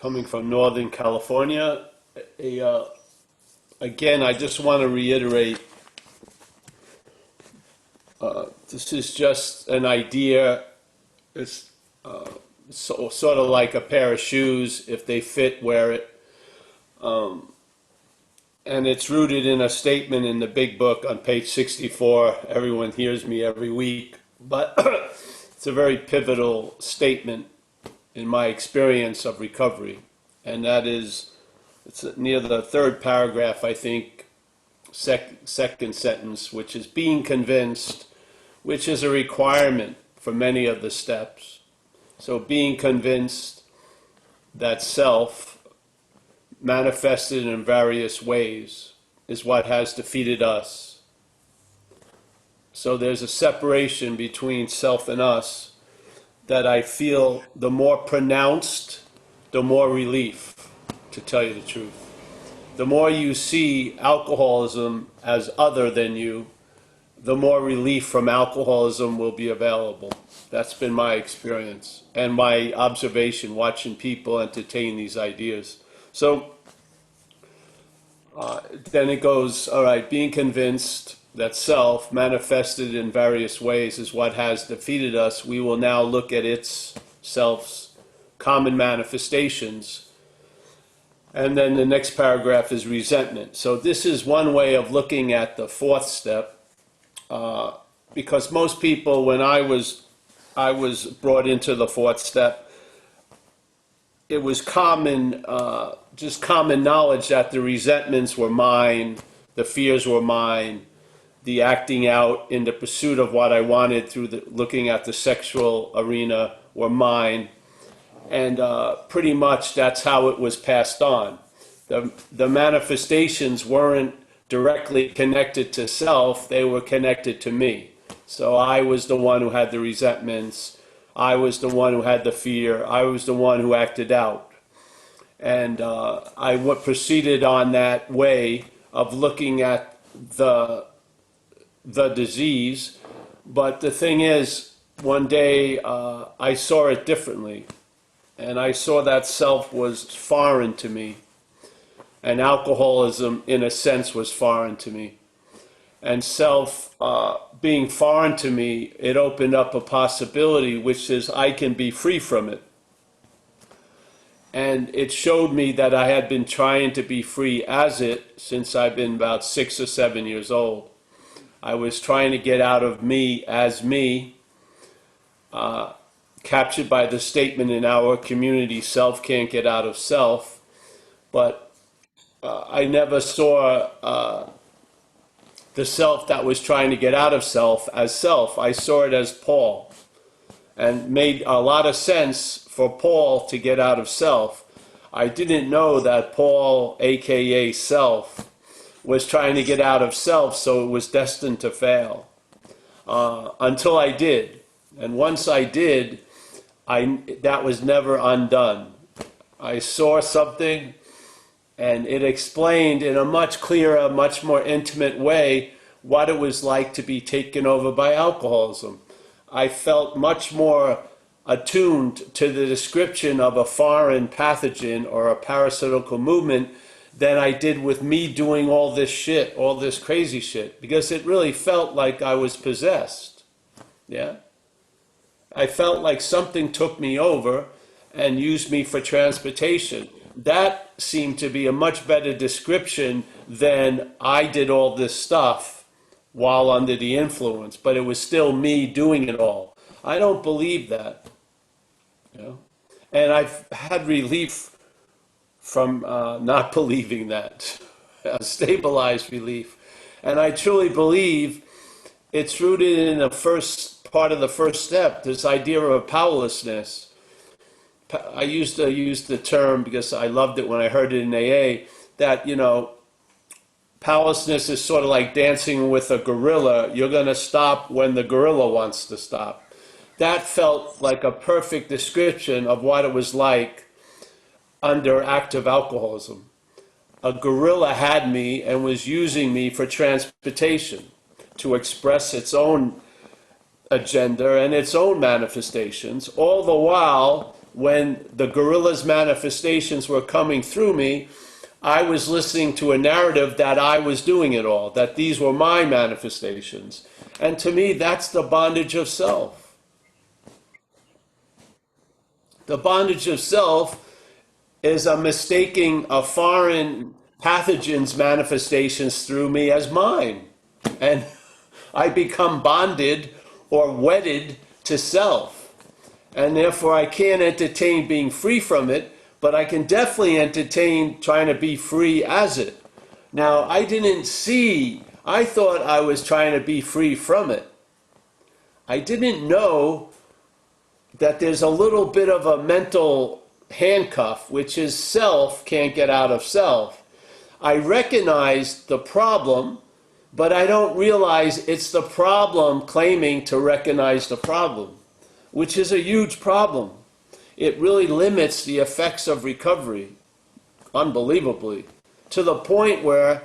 coming from Northern California. Again, I just want to reiterate, this is just an idea. It's sort of like a pair of shoes. If they fit, wear it. And it's rooted in a statement in the big book on page 64. Everyone hears me every week, but it's a very pivotal statement in my experience of recovery. And that is, it's near the third paragraph, I think, second sentence, which is being convinced, which is a requirement for many of the steps. So being convinced that self, manifested in various ways, is what has defeated us. So there's a separation between self and us that I feel the more pronounced, the more relief, to tell you the truth. The more you see alcoholism as other than you, the more relief from alcoholism will be available. That's been my experience and my observation watching people entertain these ideas. So then it goes, all right, being convinced that self, manifested in various ways, is what has defeated us. We will now look at its self's common manifestations. And then the next paragraph is resentment. So this is one way of looking at the fourth step, because most people, when I was brought into the fourth step, it was common, just common knowledge that the resentments were mine, the fears were mine, the acting out in the pursuit of what I wanted through looking at the sexual arena were mine. And pretty much that's how it was passed on. The manifestations weren't directly connected to self, they were connected to me. So I was the one who had the resentments, I was the one who had the fear, I was the one who acted out. And I proceeded on that way of looking at the disease. But the thing is, one day I saw it differently. And I saw that self was foreign to me. And alcoholism, in a sense, was foreign to me. And self being foreign to me, it opened up a possibility, which is I can be free from it. And it showed me that I had been trying to be free as it since I've been about 6 or 7 years old. I was trying to get out of me as me, captured by the statement in our community, self can't get out of self. But I never saw the self that was trying to get out of self as self. I saw it as Paul. And made a lot of sense for Paul to get out of self. I didn't know that Paul, aka self, was trying to get out of self, so it was destined to fail. Until I did. And once I did, that was never undone. I saw something, and it explained in a much clearer, much more intimate way what it was like to be taken over by alcoholism. I felt much more attuned to the description of a foreign pathogen or a parasitical movement than I did with me doing all this shit, all this crazy shit, because it really felt like I was possessed. Yeah? I felt like something took me over and used me for transportation. That seemed to be a much better description than I did all this stuff while under the influence, but it was still me doing it all. I don't believe that. You know? And I've had relief from not believing that, a stabilized relief. And I truly believe it's rooted in the first part of the first step, this idea of powerlessness. I used to use the term, because I loved it when I heard it in AA, that, you know, powerlessness is sort of like dancing with a gorilla. You're going to stop when the gorilla wants to stop. That felt like a perfect description of what it was like under active alcoholism. A gorilla had me and was using me for transportation to express its own agenda and its own manifestations, all the while when the gorilla's manifestations were coming through me, I was listening to a narrative that I was doing it all, that these were my manifestations. And to me, that's the bondage of self. The bondage of self is a mistaking a foreign pathogen's manifestations through me as mine. And I become bonded or wedded to self. And therefore I can't entertain being free from it, but I can definitely entertain trying to be free as it. Now, I thought I was trying to be free from it. I didn't know that there's a little bit of a mental handcuff, which is self can't get out of self. I recognize the problem, but I don't realize it's the problem claiming to recognize the problem, which is a huge problem. It really limits the effects of recovery, unbelievably, to the point where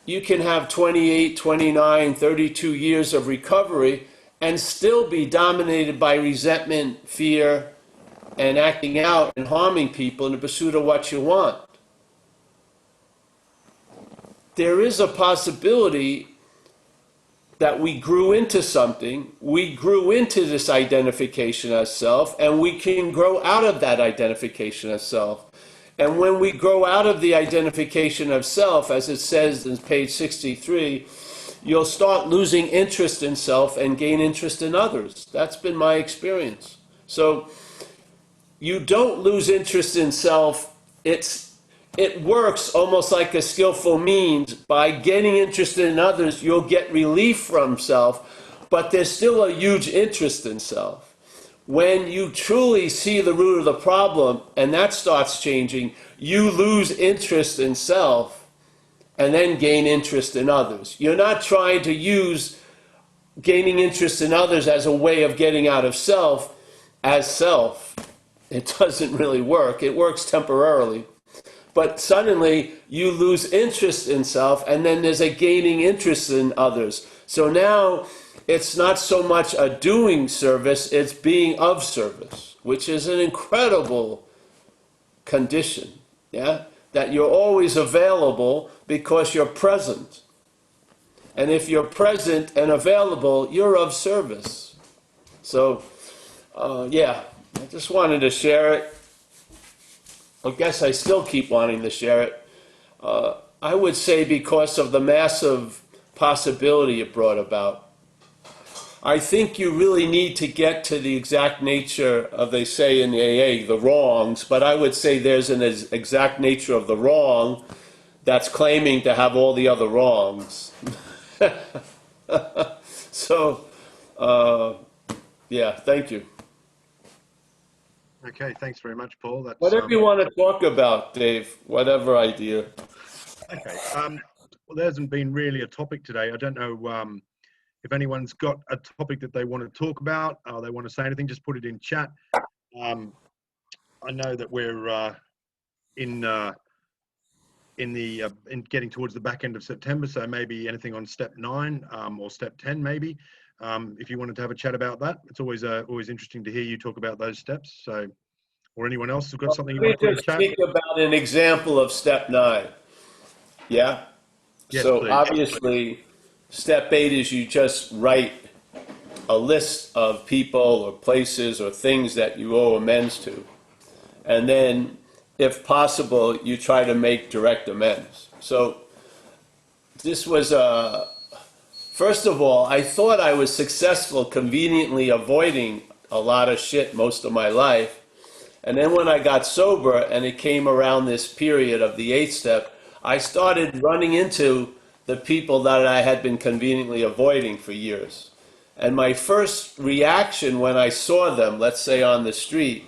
you can have 28, 29, 32 years of recovery and still be dominated by resentment, fear, and acting out and harming people in the pursuit of what you want. There is a possibility that we grew into something, we grew into this identification as self, and we can grow out of that identification as self. And when we grow out of the identification of self, as it says in page 63, you'll start losing interest in self and gain interest in others. That's been my experience. So you don't lose interest in self. It works almost like a skillful means. By getting interested in others, you'll get relief from self, but there's still a huge interest in self. When you truly see the root of the problem, and that starts changing, you lose interest in self and then gain interest in others. You're not trying to use gaining interest in others as a way of getting out of self as self. It doesn't really work. It works temporarily. But suddenly you lose interest in self, and then there's a gaining interest in others. So now it's not so much a doing service, it's being of service, which is an incredible condition, yeah? That you're always available because you're present. And if you're present and available, you're of service. So, I just wanted to share it. I guess I still keep wanting to share it. I would say because of the massive possibility it brought about. I think you really need to get to the exact nature of, they say in the AA, the wrongs, but I would say there's an exact nature of the wrong that's claiming to have all the other wrongs. So, thank you. Okay, thanks very much, Paul. That's, whatever you want to talk about, Dave, whatever idea. Okay, well, there hasn't been really a topic today. I don't know if anyone's got a topic that they want to talk about or they want to say anything, just put it in chat. I know that we're in getting towards the back end of September, so maybe anything on step 9 or step 10 maybe. If you wanted to have a chat about that, it's always interesting to hear you talk about those steps. So, or anyone else who's got something you want to put in chat? Speak about an example of step 9. Yeah. Yes, so please. Obviously, step 8 is you just write a list of people or places or things that you owe amends to, and then, if possible, you try to make direct amends. So this was first of all, I thought I was successful conveniently avoiding a lot of shit most of my life. And then when I got sober and it came around this period of the 8th step, I started running into the people that I had been conveniently avoiding for years. And my first reaction when I saw them, let's say on the street,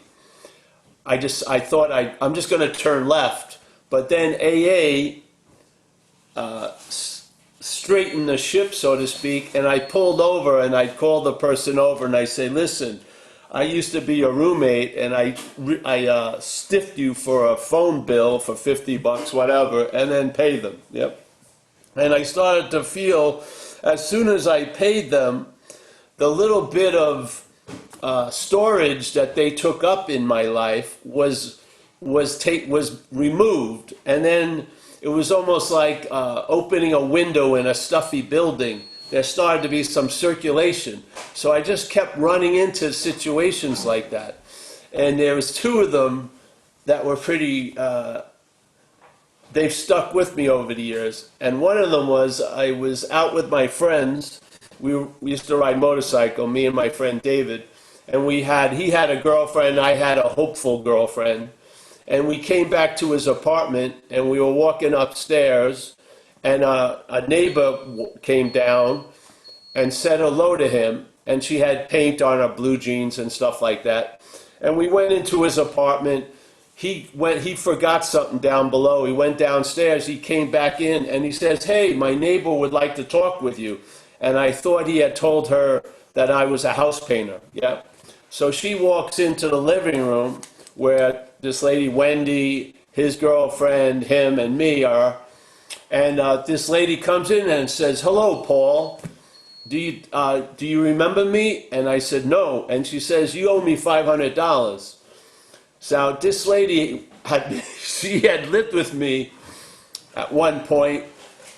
I thought I'm just going to turn left. But then AA straightened the ship, so to speak, and I pulled over and I called the person over and I say, listen, I used to be a roommate and I stiffed you for a phone bill for $50, whatever, and then pay them. Yep. And I started to feel, as soon as I paid them, the little bit of storage that they took up in my life was removed, and then it was almost like opening a window in a stuffy building. There started to be some circulation, so I just kept running into situations like that, and there was two of them that were pretty. They've stuck with me over the years, and one of them was I was out with my friends. We used to ride motorcycle, me and my friend David, and he had a girlfriend, I had a hopeful girlfriend, and we came back to his apartment, and we were walking upstairs, and a neighbor came down and said hello to him, and she had paint on her blue jeans and stuff like that, and we went into his apartment. He forgot something down below. He went downstairs, he came back in, and he says, "Hey, my neighbor would like to talk with you." And I thought he had told her that I was a house painter. Yeah. So she walks into the living room where this lady, Wendy, his girlfriend, him, and me are. And this lady comes in and says, "Hello, Paul. Do you remember me?" And I said, "No." And she says, "You owe me $500. So this lady she had lived with me at one point.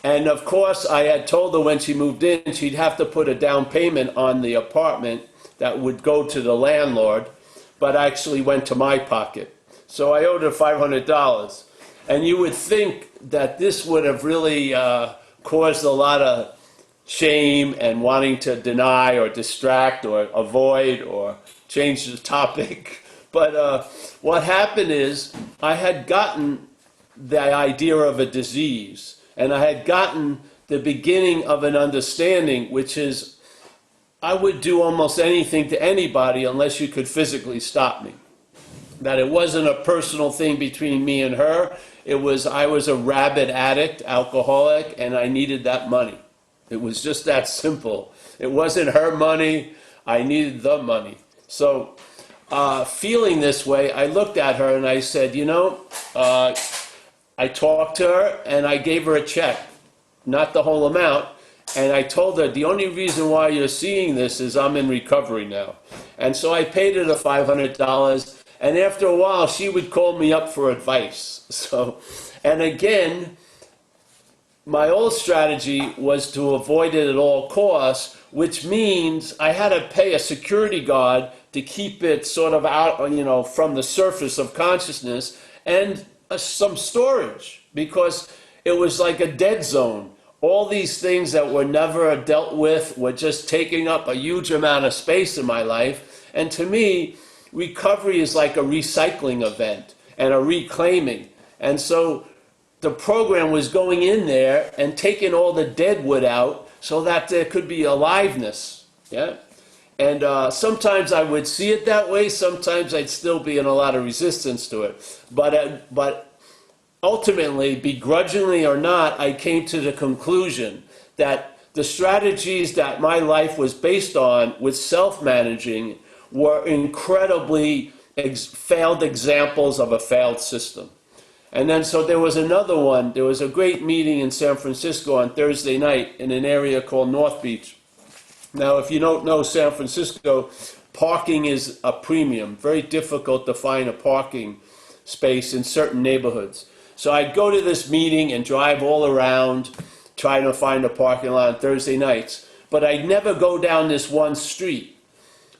And of course, I had told her when she moved in, she'd have to put a down payment on the apartment that would go to the landlord, but actually went to my pocket. So I owed her $500. And you would think that this would have really caused a lot of shame and wanting to deny or distract or avoid or change the topic. But what happened is I had gotten the idea of a disease, and I had gotten the beginning of an understanding, which is I would do almost anything to anybody unless you could physically stop me. That it wasn't a personal thing between me and her. I was a rabid addict, alcoholic, and I needed that money. It was just that simple. It wasn't her money. I needed the money. So feeling this way, I looked at her and I said, I talked to her and I gave her a check, not the whole amount. And I told her, the only reason why you're seeing this is I'm in recovery now. And so I paid her the $500. And after a while, she would call me up for advice. And again, my old strategy was to avoid it at all costs, which means I had to pay a security guard to keep it sort of out, from the surface of consciousness, and some storage, because it was like a dead zone. All these things that were never dealt with were just taking up a huge amount of space in my life. And to me, recovery is like a recycling event and a reclaiming. And so the program was going in there and taking all the dead wood out so that there could be aliveness. Yeah. And sometimes I would see it that way. Sometimes I'd still be in a lot of resistance to it. But ultimately, begrudgingly or not, I came to the conclusion that the strategies that my life was based on with self-managing were incredibly failed examples of a failed system. And then so there was another one. There was a great meeting in San Francisco on Thursday night in an area called North Beach. Now, if you don't know San Francisco, parking is a premium. Very difficult to find a parking space in certain neighborhoods. So I'd go to this meeting and drive all around trying to find a parking lot on Thursday nights. But I'd never go down this one street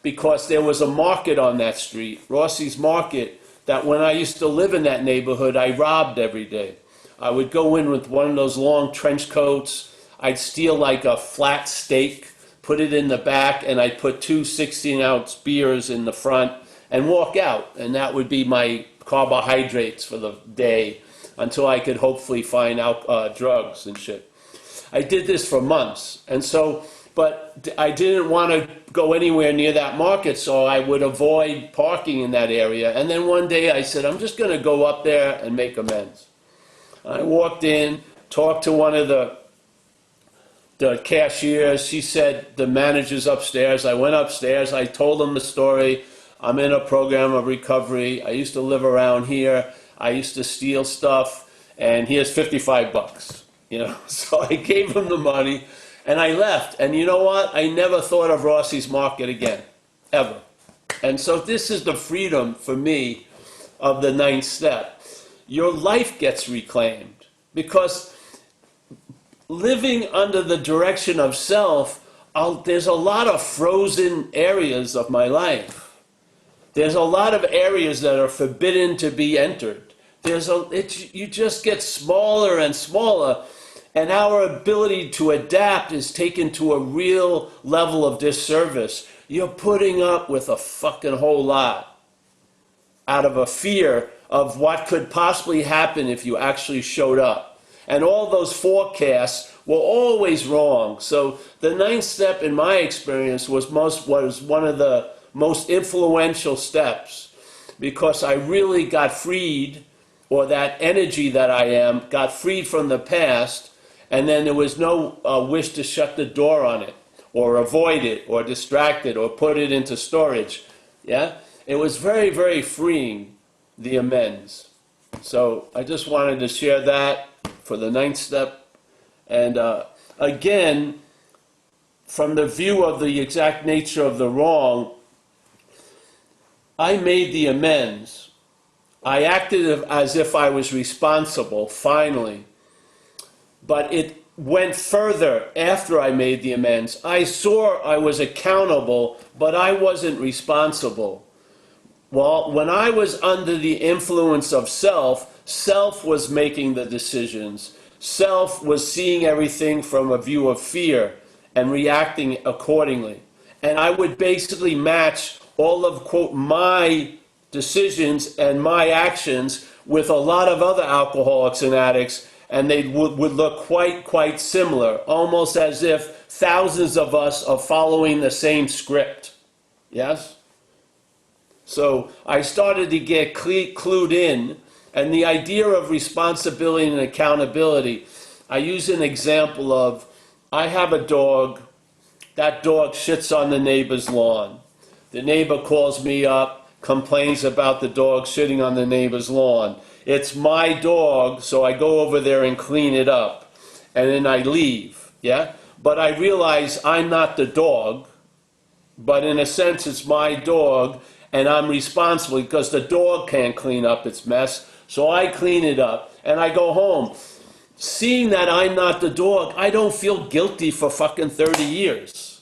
because there was a market on that street, Rossi's Market, that when I used to live in that neighborhood, I robbed every day. I would go in with one of those long trench coats. I'd steal like a flat steak, put it in the back, and I'd put two 16-ounce beers in the front and walk out. And that would be my carbohydrates for the day until I could hopefully find out drugs and shit. I did this for months. But I didn't want to go anywhere near that market, so I would avoid parking in that area. And then one day I said, I'm just going to go up there and make amends. I walked in, talked to one of the cashiers. She said, the manager's upstairs. I went upstairs. I told them the story. I'm in a program of recovery. I used to live around here. I used to steal stuff, and here's $55. So I gave him the money. And I left. And you know what? I never thought of Rossi's Market again. Ever. And so this is the freedom for me of the ninth step. Your life gets reclaimed because living under the direction of self, there's a lot of frozen areas of my life. There's a lot of areas that are forbidden to be entered. You just get smaller and smaller, and our ability to adapt is taken to a real level of disservice. You're putting up with a fucking whole lot out of a fear of what could possibly happen if you actually showed up. And all those forecasts were always wrong. So the ninth step, in my experience, was one of the most influential steps, because I really got freed, or that energy that I am got freed from the past, and then there was no wish to shut the door on it, or avoid it, or distract it, or put it into storage. Yeah? It was very, very freeing, the amends. So I just wanted to share that for the ninth step. And again, from the view of the exact nature of the wrong, I made the amends. I acted as if I was responsible, finally. But it went further after I made the amends. I saw I was accountable, but I wasn't responsible. Well, when I was under the influence of self, self was making the decisions. Self was seeing everything from a view of fear and reacting accordingly. And I would basically match all of, quote, my decisions and my actions with a lot of other alcoholics and addicts, and they would look quite similar, almost as if thousands of us are following the same script. Yes? So I started to get clued in, and the idea of responsibility and accountability, I use an example of, I have a dog, that dog shits on the neighbor's lawn. The neighbor calls me up, complains about the dog shitting on the neighbor's lawn. It's my dog, so I go over there and clean it up, and then I leave, yeah? But I realize I'm not the dog, but in a sense it's my dog, and I'm responsible because the dog can't clean up its mess, so I clean it up, and I go home. Seeing that I'm not the dog, I don't feel guilty for fucking 30 years,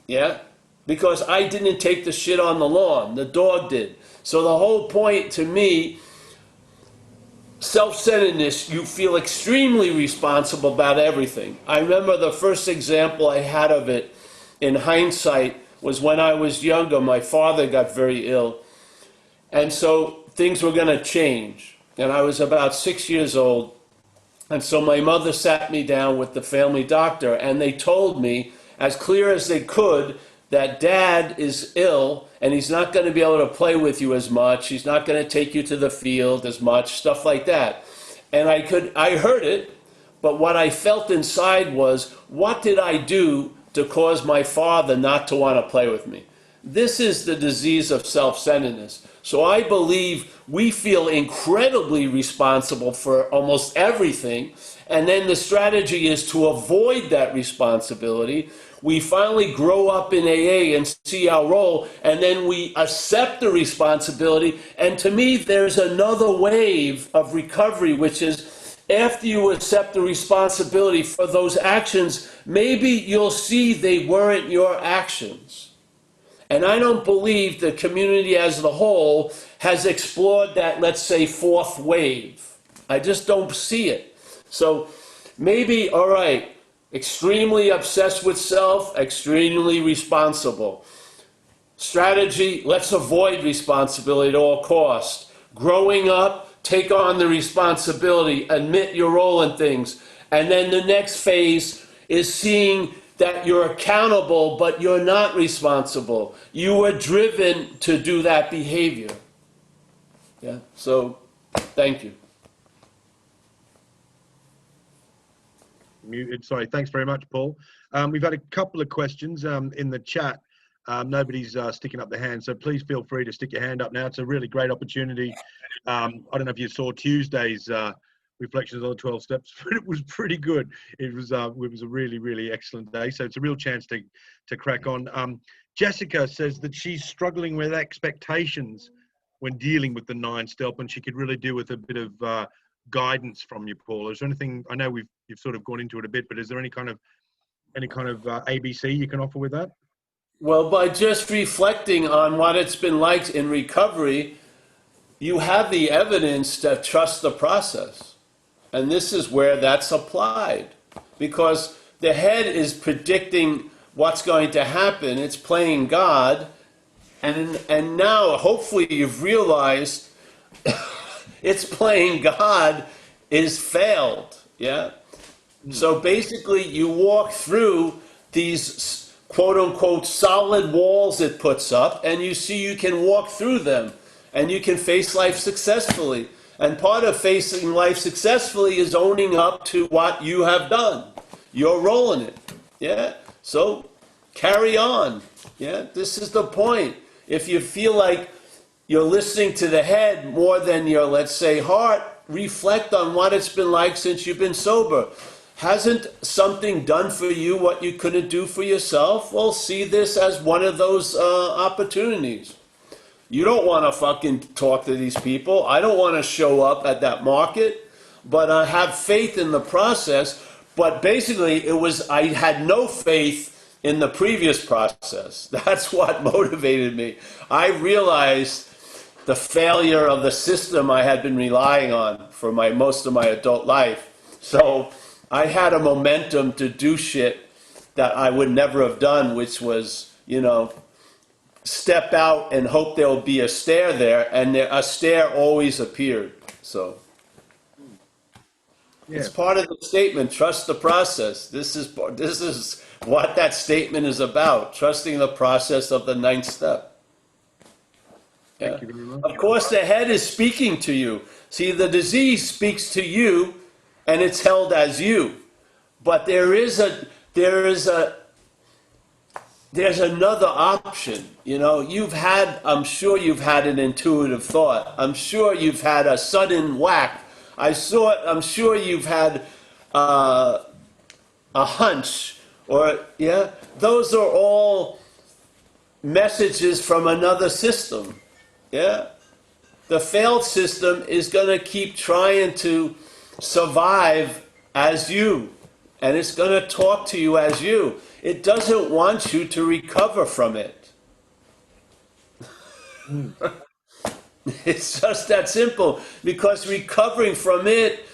yeah? Because I didn't take the shit on the lawn, the dog did. So the whole point to me, self-centeredness, you feel extremely responsible about everything. I remember the first example I had of it in hindsight was when I was younger. My father got very ill, and so things were going to change. And I was about 6 years old, and so my mother sat me down with the family doctor, and they told me, as clear as they could, that Dad is ill and he's not going to be able to play with you as much. He's not going to take you to the field as much, stuff like that. And I heard it, but what I felt inside was, what did I do to cause my father not to want to play with me? This is the disease of self-centeredness. So I believe we feel incredibly responsible for almost everything, and then the strategy is to avoid that responsibility. We finally grow up in AA and see our role, and then we accept the responsibility. And to me, there's another wave of recovery, which is after you accept the responsibility for those actions, maybe you'll see they weren't your actions. And I don't believe the community as a whole has explored that, let's say, fourth wave. I just don't see it. So maybe, all right, extremely obsessed with self, extremely responsible. Strategy, let's avoid responsibility at all costs. Growing up, take on the responsibility, admit your role in things. And then the next phase is seeing that you're accountable, but you're not responsible. You were driven to do that behavior. Yeah, so thank you. Muted. Sorry. Thanks very much, Paul. We've had a couple of questions in the chat. Nobody's sticking up their hand, so please feel free to stick your hand up now. It's a really great opportunity. I don't know if you saw Tuesday's reflections on the 12 steps, but it was pretty good. It was a really, really excellent day. So it's a real chance to crack on. Jessica says that she's struggling with expectations when dealing with the 9 step, and she could really do with a bit of guidance from you, Paul. Is there anything? I know you've sort of gone into it a bit, but is there any kind of ABC you can offer with that? Well, by just reflecting on what it's been like in recovery, you have the evidence to trust the process. And this is where that's applied. Because the head is predicting what's going to happen. It's playing God. And now, hopefully, you've realized it's playing God is failed. Yeah? So basically, you walk through these quote-unquote solid walls it puts up, and you see you can walk through them, and you can face life successfully. And part of facing life successfully is owning up to what you have done. You're rolling it. Yeah? So carry on. Yeah? This is the point. If you feel like you're listening to the head more than your, let's say, heart, reflect on what it's been like since you've been sober. Hasn't something done for you what you couldn't do for yourself? Well, see this as one of those opportunities. You don't want to fucking talk to these people. I don't want to show up at that market, but I have faith in the process. But basically, I had no faith in the previous process. That's what motivated me. I realized the failure of the system I had been relying on for most of my adult life. So I had a momentum to do shit that I would never have done, which was, step out and hope there will be a stair there, and a stair always appeared. So it's part of the statement, trust the process. This is what that statement is about, trusting the process of the 9th step. Yeah. Thank you very much. Of course, the head is speaking to you. See, the disease speaks to you, and it's held as you. But there's another option. I'm sure you've had an intuitive thought. I'm sure you've had a sudden whack. I'm sure you've had a hunch, those are all messages from another system. Yeah. The failed system is going to keep trying to survive as you, and it's going to talk to you as you. It doesn't want you to recover from it. It's just that simple, because recovering from it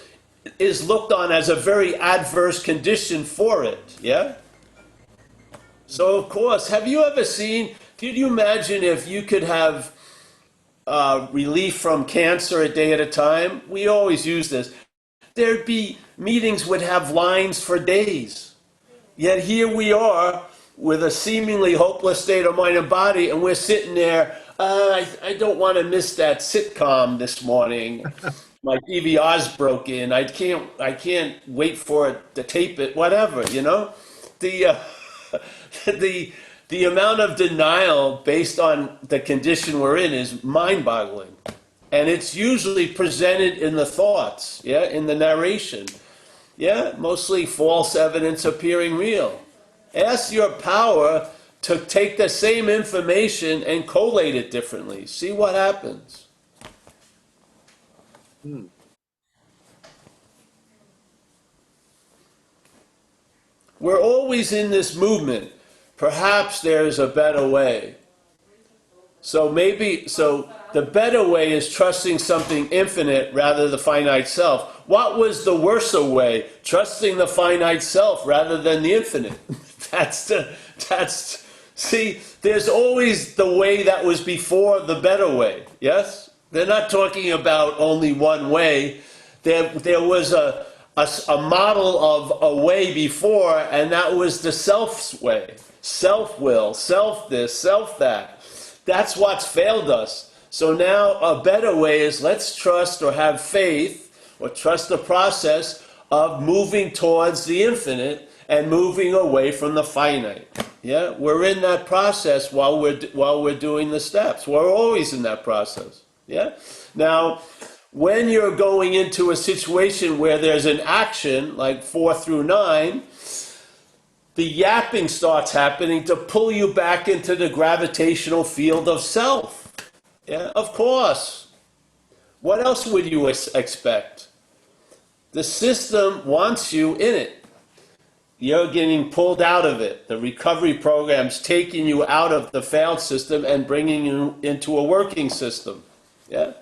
is looked on as a very adverse condition for it. Yeah? So, of course, could you imagine if you could have relief from cancer a day at a time? We always use this. Meetings would have lines for days. Yet here we are with a seemingly hopeless state of mind and body, and we're sitting there, I don't want to miss that sitcom this morning. My DVR's broken. I can't wait for it to tape it, whatever, The amount of denial based on the condition we're in is mind-boggling. And it's usually presented in the thoughts, in the narration. Mostly false evidence appearing real. Ask your power to take the same information and collate it differently. See what happens. We're always in this movement. Perhaps there's a better way. So the better way is trusting something infinite rather than the finite self. What was the worser way? Trusting the finite self rather than the infinite. See, there's always the way that was before the better way. Yes? They're not talking about only one way. There was a model of a way before, and that was the self's way. Self-will, self-this, self-that. That's what's failed us. So now a better way is let's trust or have faith or trust the process of moving towards the infinite and moving away from the finite. Yeah, we're in that process while we're doing the steps. We're always in that process. Yeah. Now, when you're going into a situation where there's an action like 4 through 9, the yapping starts happening to pull you back into the gravitational field of self. Yeah, of course. What else would you expect? The system wants you in it. You're getting pulled out of it. The recovery program's taking you out of the failed system and bringing you into a working system. Yeah?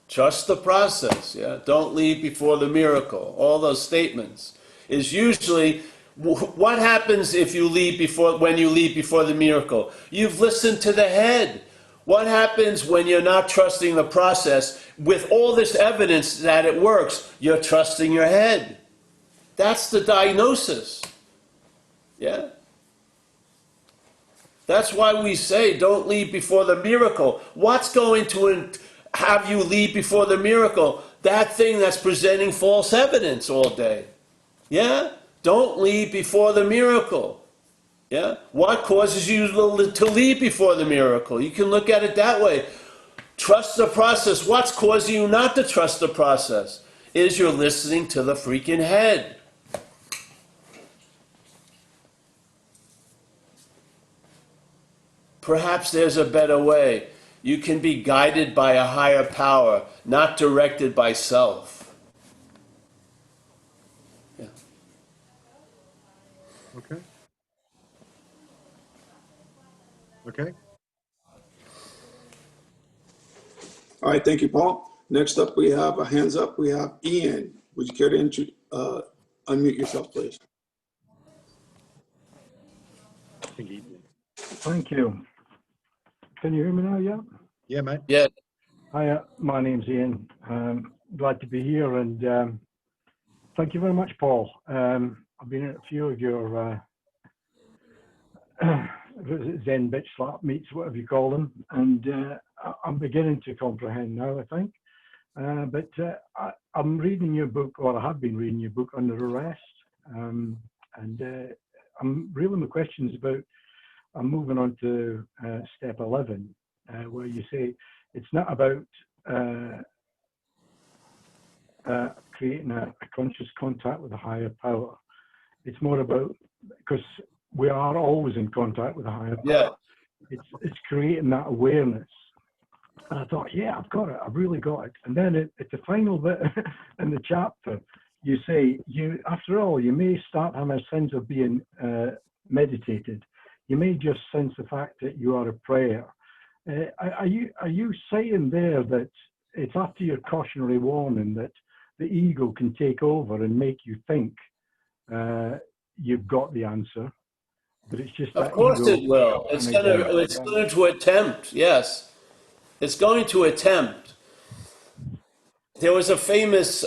Trust the process. Yeah? Don't leave before the miracle. All those statements is usually what happens if you leave before when you leave before the miracle. You've listened to the head. What happens when you're not trusting the process? With all this evidence that it works, you're trusting your head. That's the diagnosis. Yeah? That's why we say don't leave before the miracle. What's going to have you leave before the miracle? That thing that's presenting false evidence all day. Yeah? Don't leave before the miracle. Yeah? What causes you to leave before the miracle? You can look at it that way. Trust the process. What's causing you not to trust the process? Is you're listening to the freaking head. Perhaps there's a better way. You can be guided by a higher power, not directed by self. Yeah. Okay. Okay. All right, thank you, Paul. Next up, we have a hands up. We have Ian. Would you care to unmute yourself, please? Thank you. Can you hear me now? Yeah. Yeah, mate. Yeah. Hi, my name's Ian. Glad to be here, and thank you very much, Paul. I've been at a few of your Zen bitch slap meets, whatever you call them, and I'm beginning to comprehend now, I think. But I'm reading your book, or I have been reading your book, Under Arrest, and I'm really my questions about. I'm moving on to step 11, where you say it's not about creating a conscious contact with a higher power. It's more about, because we are always in contact with a higher power. Yeah. It's creating that awareness. And I thought, yeah, I've got it. I've really got it. And then at the final bit in the chapter, you say, after all, you may start having a sense of being meditated. You may just sense the fact that you are a prayer. Are you saying there that it's after your cautionary warning that the ego can take over and make you think you've got the answer, but it's just that Of course ego it will. It's going to attempt, yes. It's going to attempt. There was a famous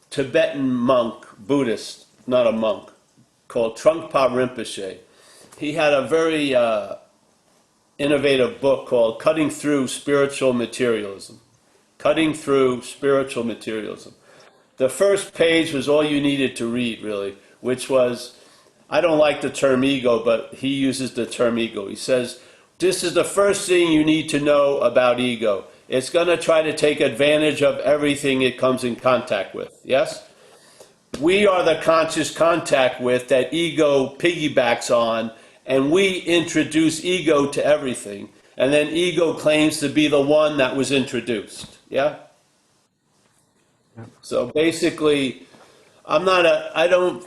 Tibetan monk, Buddhist, not a monk, called Trungpa Rinpoche. He had a very innovative book called Cutting Through Spiritual Materialism. Cutting Through Spiritual Materialism. The first page was all you needed to read, really, which was, I don't like the term ego, but he uses the term ego. He says, this is the first thing you need to know about ego. It's going to try to take advantage of everything it comes in contact with, yes? We are the conscious contact with that ego piggybacks on, and we introduce ego to everything. And then ego claims to be the one that was introduced, yeah? So basically, I don't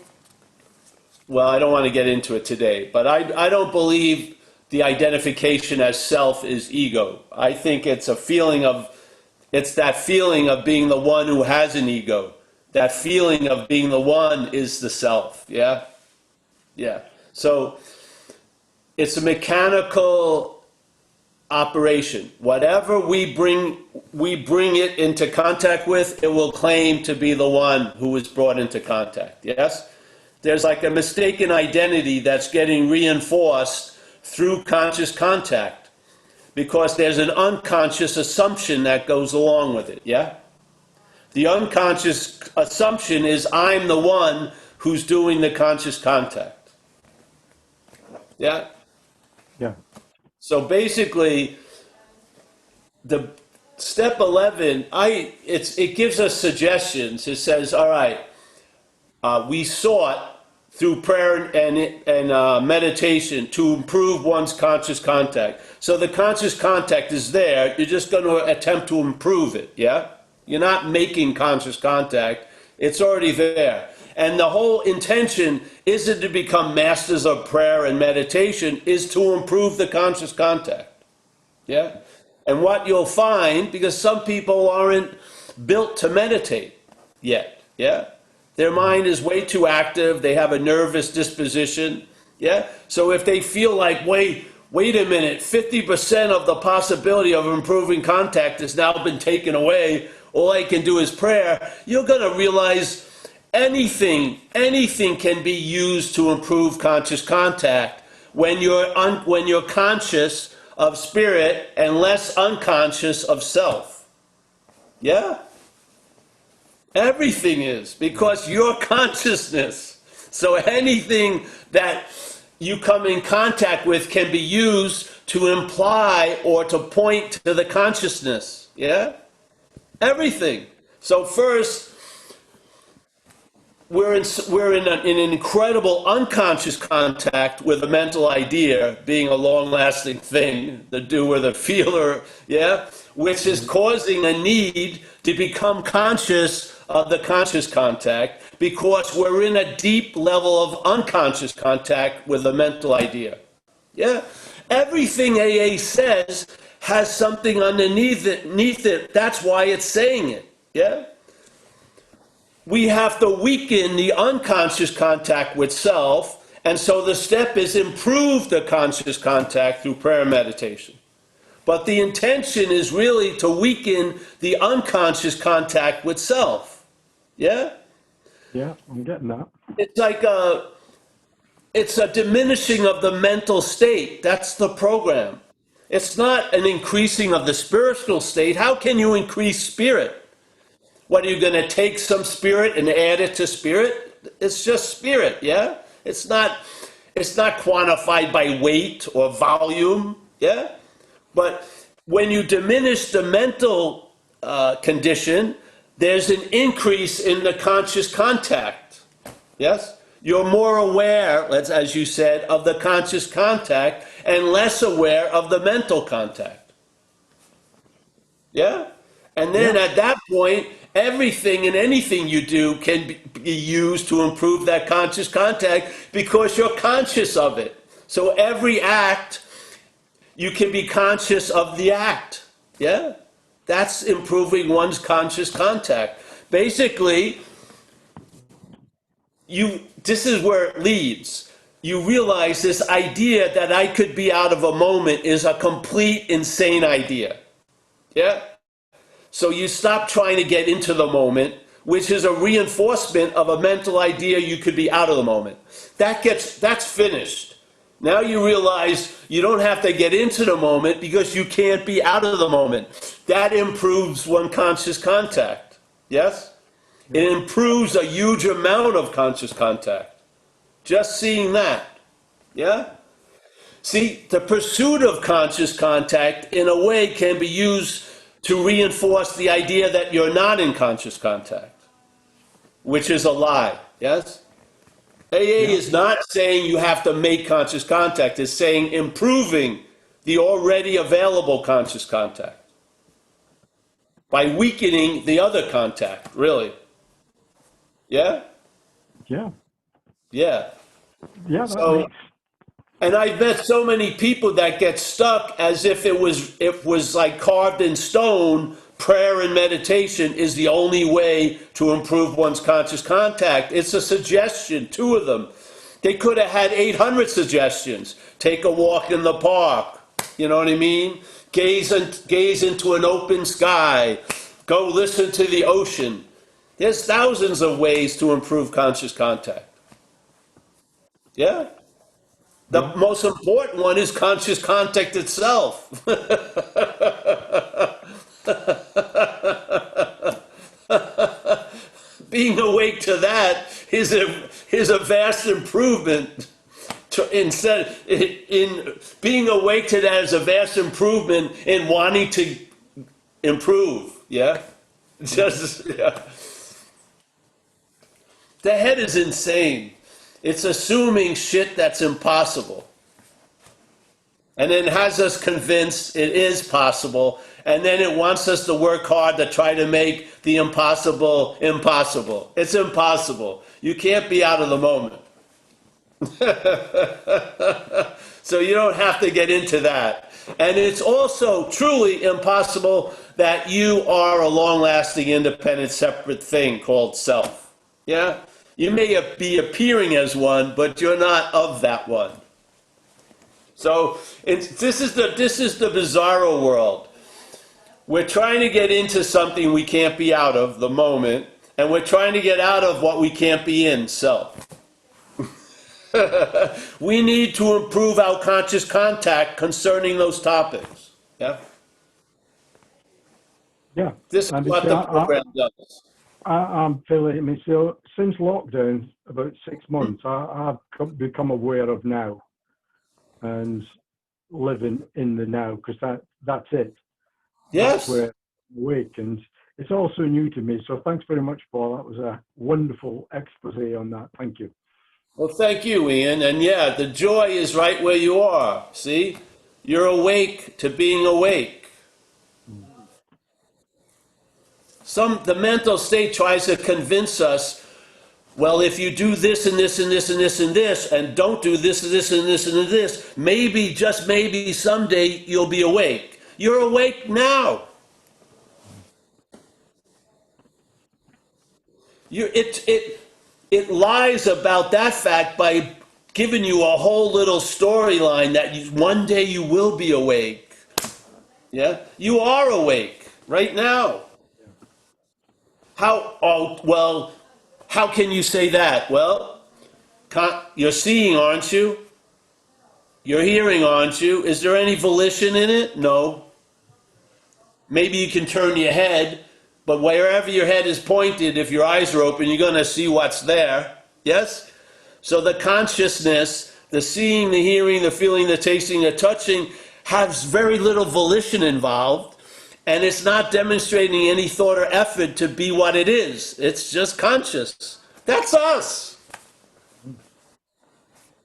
want to get into it today, but I don't believe the identification as self is ego. I think it's that feeling of being the one who has an ego. That feeling of being the one is the self, yeah? Yeah. So it's a mechanical operation. Whatever we bring it into contact with, it will claim to be the one who was brought into contact, yes? There's like a mistaken identity that's getting reinforced through conscious contact because there's an unconscious assumption that goes along with it, yeah? The unconscious assumption is I'm the one who's doing the conscious contact. Yeah? Yeah. So basically, the step 11, it gives us suggestions. It says, all right, We sought through prayer and meditation to improve one's conscious contact. So the conscious contact is there. You're just going to attempt to improve it. Yeah, you're not making conscious contact. It's already there. And the whole intention isn't to become masters of prayer and meditation, is to improve the conscious contact. Yeah? And what you'll find, because some people aren't built to meditate yet. Yeah? Their mind is way too active. They have a nervous disposition. Yeah? So if they feel like, wait a minute, 50% of the possibility of improving contact has now been taken away, all I can do is prayer, you're going to realize anything can be used to improve conscious contact when you're conscious of spirit and less unconscious of self. Yeah? Everything is, because your consciousness. So anything that you come in contact with can be used to imply or to point to the consciousness. Yeah? Everything. So first, we're in an incredible unconscious contact with a mental idea being a long-lasting thing, the doer, the feeler, yeah, which is causing a need to become conscious of the conscious contact because we're in a deep level of unconscious contact with a mental idea. Yeah, everything AA says has something underneath it. That's why it's saying it. Yeah. We have to weaken the unconscious contact with self, and so the step is improve the conscious contact through prayer and meditation. But the intention is really to weaken the unconscious contact with self. Yeah? Yeah, I'm getting that. It's like it's a diminishing of the mental state. That's the program. It's not an increasing of the spiritual state. How can you increase spirit? What, are you going to take some spirit and add it to spirit? It's just spirit, yeah? It's not quantified by weight or volume, yeah? But when you diminish the mental condition, there's an increase in the conscious contact, yes? You're more aware, as you said, of the conscious contact and less aware of the mental contact. Yeah? And then at that point, everything and anything you do can be used to improve that conscious contact because you're conscious of it. So every act, you can be conscious of the act. Yeah? That's improving one's conscious contact. Basically, this is where it leads. You realize this idea that I could be out of a moment is a complete insane idea. Yeah? So you stop trying to get into the moment, which is a reinforcement of a mental idea you could be out of the moment. That's finished. Now you realize you don't have to get into the moment because you can't be out of the moment. That improves one conscious contact. Yes? It improves a huge amount of conscious contact. Just seeing that. Yeah? See, the pursuit of conscious contact in a way can be used to reinforce the idea that you're not in conscious contact, which is a lie, yes? AA is not saying you have to make conscious contact. It's saying improving the already available conscious contact by weakening the other contact, really. Yeah? Yeah. Yeah. Yeah, that So, makes... and I've met so many people that get stuck as if it was like carved in stone. Prayer and meditation is the only way to improve one's conscious contact. It's a suggestion, 2 of them. They could have had 800 suggestions. Take a walk in the park. You know what I mean? Gaze into an open sky. Go listen to the ocean. There's thousands of ways to improve conscious contact. Yeah? The most important one is conscious contact itself. Being awake to that is a vast improvement. In being awake to that is a vast improvement in wanting to improve. Yeah, just yeah. The head is insane. It's assuming shit that's impossible. And then has us convinced it is possible. And then it wants us to work hard to try to make the impossible impossible. It's impossible. You can't be out of the moment. So you don't have to get into that. And it's also truly impossible that you are a long-lasting, independent, separate thing called self. Yeah? You may be appearing as one, but you're not of that one. So this is the bizarro world. We're trying to get into something we can't be out of, the moment, and we're trying to get out of what we can't be in, self. We need to improve our conscious contact concerning those topics. Yeah? Yeah. This is And what the program does. I'm feeling, I mean, so since lockdown, about 6 months, I've become aware of now and living in the now, because that's it. Yes. That's where I'm awake, and it's also new to me. So thanks very much, Paul. That was a wonderful expose on that. Thank you. Well, thank you, Ian. And yeah, the joy is right where you are. See? You're awake to being awake. The mental state tries to convince us, well, if you do this and this and this and this and this, and don't do this and this and this and this, maybe, just maybe, someday you'll be awake. You're awake now. It lies about that fact by giving you a whole little storyline that one day you will be awake. Yeah? You are awake right now. How can you say that? Well, you're seeing, aren't you? You're hearing, aren't you? Is there any volition in it? No. Maybe you can turn your head, but wherever your head is pointed, if your eyes are open, you're going to see what's there. Yes? So the consciousness, the seeing, the hearing, the feeling, the tasting, the touching, has very little volition involved. And it's not demonstrating any thought or effort to be what it is. It's just conscious. That's us.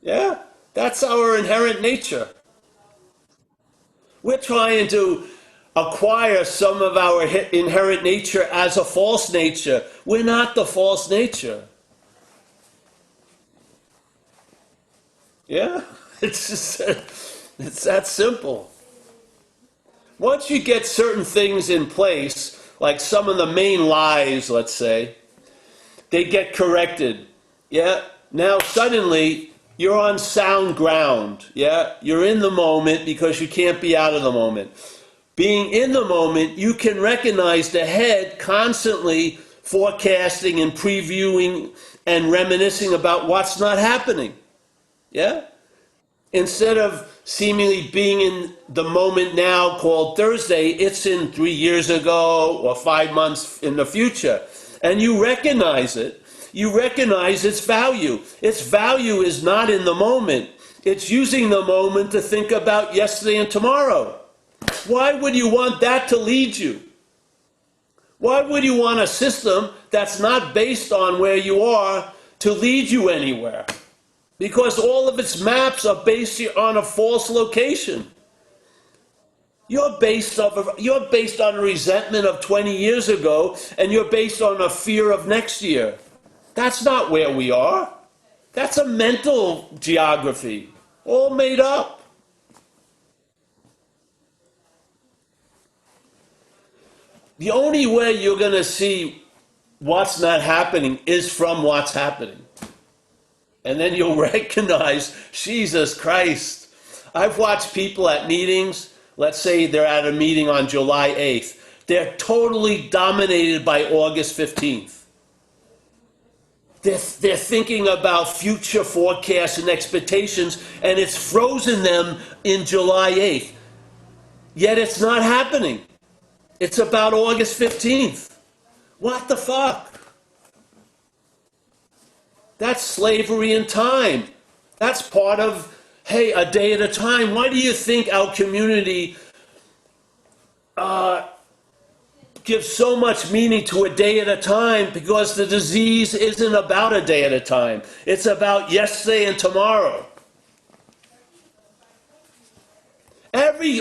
Yeah? That's our inherent nature. We're trying to acquire some of our inherent nature as a false nature. We're not the false nature. Yeah? It's just, it's that simple. Once you get certain things in place, like some of the main lies, let's say, they get corrected. Yeah? Now suddenly you're on sound ground. Yeah? You're in the moment because you can't be out of the moment. Being in the moment, you can recognize the head constantly forecasting and previewing and reminiscing about what's not happening. Yeah? Instead of seemingly being in the moment now called Thursday, it's in 3 years ago or 5 months in the future. And you recognize it. You recognize its value. Its value is not in the moment. It's using the moment to think about yesterday and tomorrow. Why would you want that to lead you? Why would you want a system that's not based on where you are to lead you anywhere? Because all of its maps are based on a false location. You're based on a resentment of 20 years ago, and you're based on a fear of next year. That's not where we are. That's a mental geography, all made up. The only way you're going to see what's not happening is from what's happening. And then you'll recognize, Jesus Christ. I've watched people at meetings, let's say they're at a meeting on July 8th. They're totally dominated by August 15th. They're thinking about future forecasts and expectations, and it's frozen them in July 8th. Yet it's not happening. It's about August 15th. What the fuck? That's slavery in time. That's part of, hey, a day at a time. Why do you think our community give so much meaning to a day at a time because the disease isn't about a day at a time. It's about yesterday and tomorrow.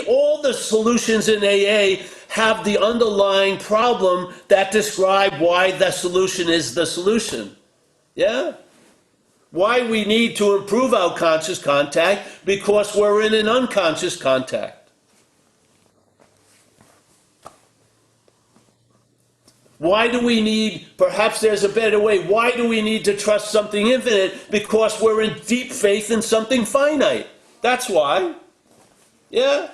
All the solutions in AA have the underlying problem that describe why the solution is the solution. Yeah? Why we need to improve our conscious contact because we're in an unconscious contact. Why do we need, perhaps there's a better way, why do we need to trust something infinite? Because we're in deep faith in something finite. That's why. Yeah?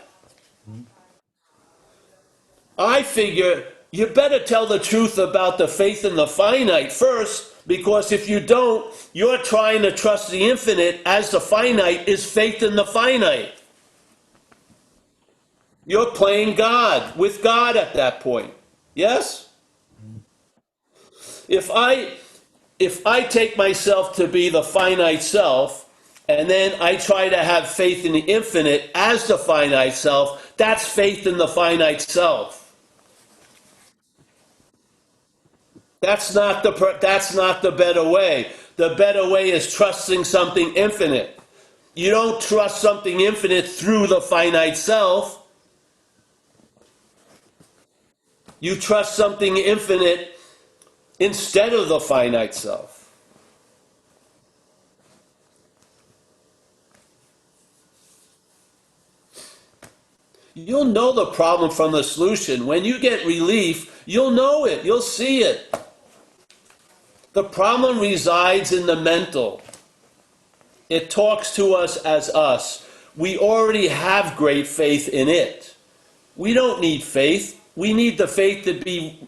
I figure you better tell the truth about the faith in the finite first, because if you don't, you're trying to trust the infinite as the finite is faith in the finite. You're playing God, with God at that point. Yes? If I take myself to be the finite self, and then I try to have faith in the infinite as the finite self, that's faith in the finite self. That's not the better way. The better way is trusting something infinite. You don't trust something infinite through the finite self. You trust something infinite instead of the finite self. You'll know the problem from the solution. When you get relief, you'll know it. You'll see it. The problem resides in the mental. It talks to us as us. We already have great faith in it. We don't need faith. We need the faith to be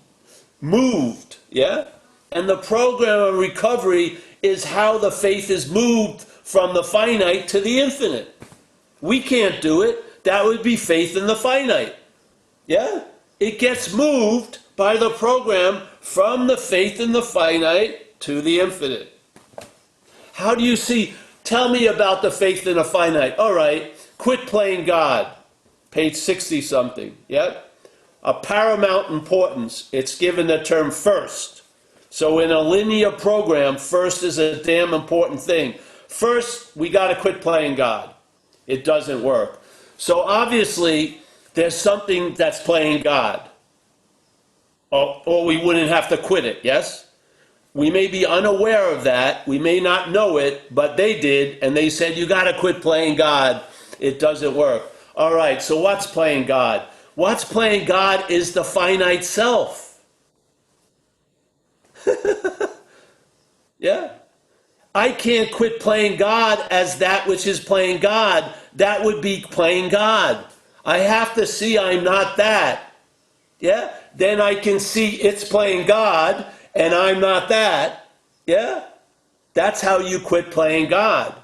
moved. Yeah? And the program of recovery is how the faith is moved from the finite to the infinite. We can't do it. That would be faith in the finite. Yeah? It gets moved by the program from the faith in the finite to the infinite. How do you see? Tell me about the faith in the finite. All right, quit playing God. Page 60 something. Yeah? A paramount importance. It's given the term first. So in a linear program, first is a damn important thing. First, we got to quit playing God. It doesn't work. So obviously, there's something that's playing God. Or we wouldn't have to quit it, yes? We may be unaware of that. We may not know it, but they did, and they said, you got to quit playing God. It doesn't work. All right, so what's playing God? What's playing God is the finite self. Yeah? I can't quit playing God as that which is playing God. That would be playing God. I have to see I'm not that. Yeah? Then I can see it's playing God and I'm not that. Yeah? That's how you quit playing God.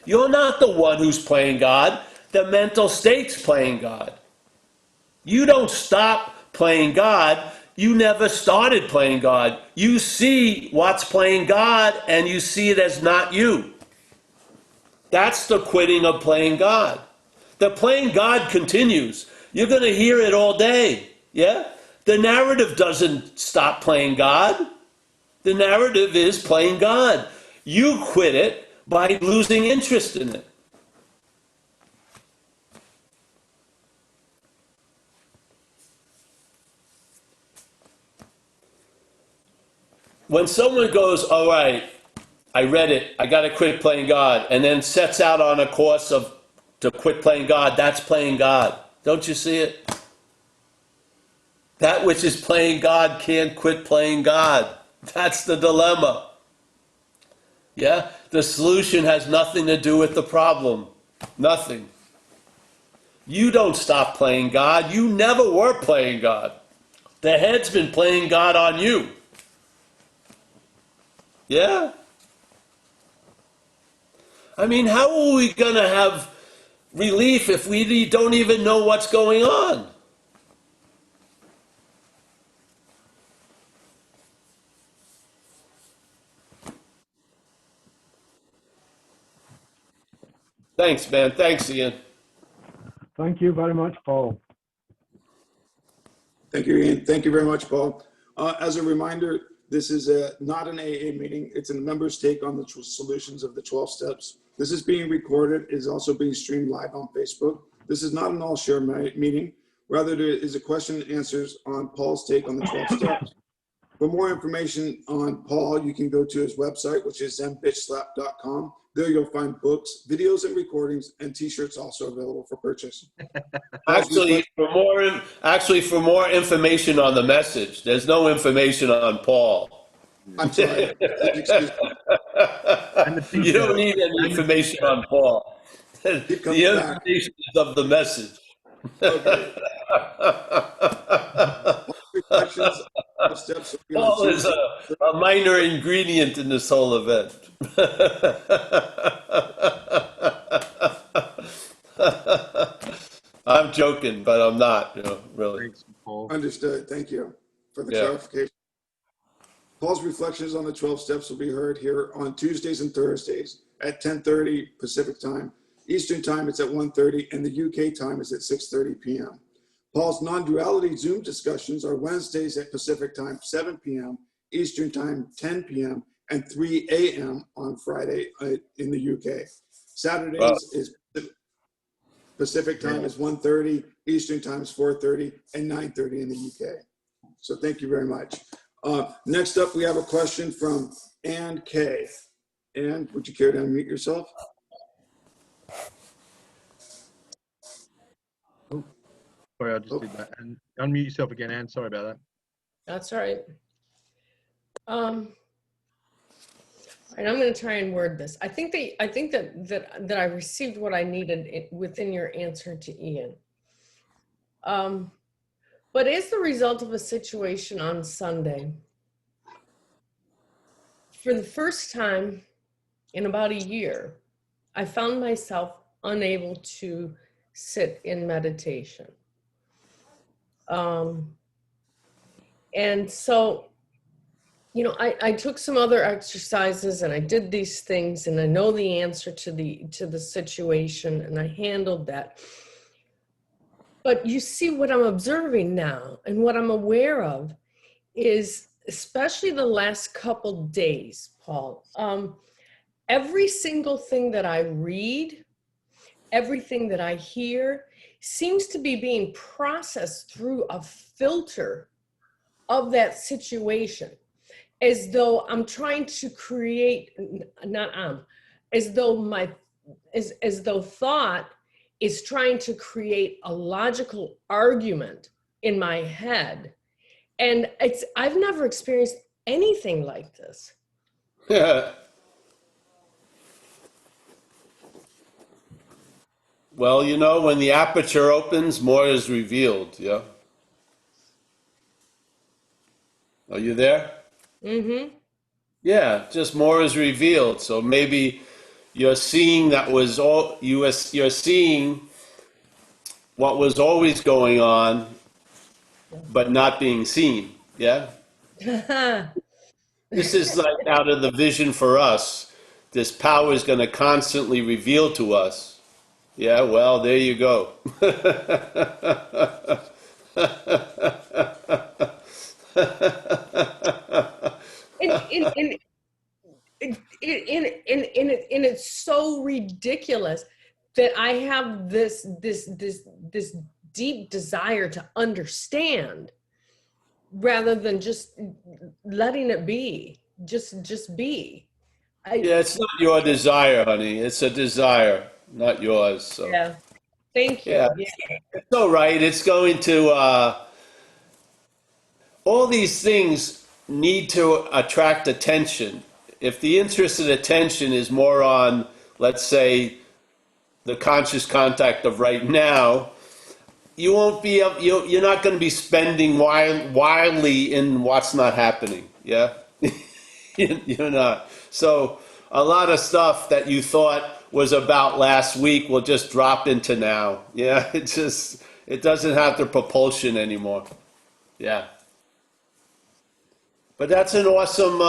You're not the one who's playing God. The mental state's playing God. You don't stop playing God. You never started playing God. You see what's playing God and you see it as not you. That's the quitting of playing God. The playing God continues. You're going to hear it all day. Yeah? The narrative doesn't stop playing God. The narrative is playing God. You quit it by losing interest in it. When someone goes, all right, I read it, I got to quit playing God, and then sets out on a course to quit playing God, that's playing God. Don't you see it? That which is playing God can't quit playing God. That's the dilemma. Yeah? The solution has nothing to do with the problem. Nothing. You don't stop playing God. You never were playing God. The head's been playing God on you. Yeah? I mean, how are we going to have relief if we don't even know what's going on? Thanks, man. Thanks, Ian. Thank you very much, Paul. Thank you, Ian. Thank you very much, Paul. As a reminder, this is not an AA meeting. It's a members' take on the solutions of the 12 steps. This is being recorded. It is also being streamed live on Facebook. This is not an all-share meeting. Rather, there is a question and answers on Paul's take on the 12 steps. For more information on Paul, you can go to his website, which is zenbitchslap.com. There you'll find books, videos, and recordings, and t-shirts also available for purchase. Actually, for more information on the message, there's no information on Paul. I'm sorry. Excuse me. And the You don't need any information on Paul. The Keep coming back. information is of the message. Okay. Reflections of steps will be on Paul is Tuesday. a minor ingredient in this whole event. I'm joking, but I'm not, really. Thanks, Paul. Understood. Thank you for the Yeah. clarification. Paul's reflections on the 12 steps will be heard here on Tuesdays and Thursdays at 10:30 Pacific time. Eastern time, it's at 1:30, and the UK time is at 6:30 p.m. Paul's non-duality Zoom discussions are Wednesdays at Pacific time, 7 p.m., Eastern time, 10 p.m., and 3 a.m. on Friday in the UK. Saturdays is Pacific time is 1:30, Eastern time is 4:30, and 9:30 in the UK. So thank you very much. Next up, we have a question from Ann K. Ann, would you care to unmute yourself? Sorry, I just did that. And unmute yourself again, Anne. Sorry about that. That's all right. And I'm going to try and word this. I think that I received what I needed within your answer to Ian. But as the result of a situation on Sunday, for the first time in about a year, I found myself unable to sit in meditation. And so, I took some other exercises and I did these things and I know the answer to the situation and I handled that. But you see what I'm observing now and what I'm aware of is, especially the last couple days, Paul, every single thing that I read, everything that I hear seems to be being processed through a filter of that situation, as though I'm trying to create, as though thought is trying to create a logical argument in my head. And I've never experienced anything like this. Yeah. Well, when the aperture opens, more is revealed, yeah? Are you there? Mm-hmm. Yeah, just more is revealed. So maybe you're seeing you're seeing what was always going on, but not being seen, yeah? This is like out of the vision for us. This power is going to constantly reveal to us. Yeah, well, there you go. And it's so ridiculous that I have this deep desire to understand rather than just letting it be, just be. Yeah, it's not your desire, honey. It's a desire, not yours. So. Yeah. Thank you. Yeah, Yeah. it's all right. It's going to, all these things need to attract attention. If the interest and attention is more on, let's say, the conscious contact of right now, you won't be, you're not going to be spending wildly in what's not happening. Yeah. You're not. So a lot of stuff that you thought was about last week will just drop into now. Yeah, it doesn't have the propulsion anymore. Yeah. But that's an awesome,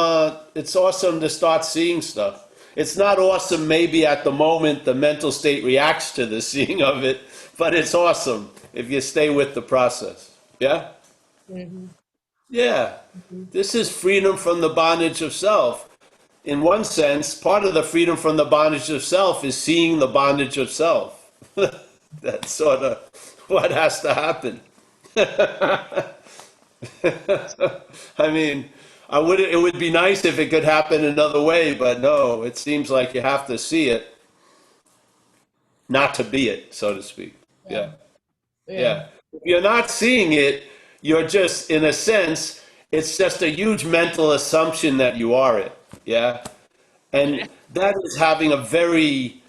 it's awesome to start seeing stuff. It's not awesome maybe at the moment the mental state reacts to the seeing of it, but it's awesome if you stay with the process. Yeah? Yeah. This is freedom from the bondage of self. In one sense, part of the freedom from the bondage of self is seeing the bondage of self. That's sort of what has to happen. I mean, it would be nice if it could happen another way, but no, it seems like you have to see it, not to be it, so to speak. Yeah. Yeah. Yeah. If you're not seeing it, you're just, in a sense, it's just a huge mental assumption that you are it. Yeah. And that is having a very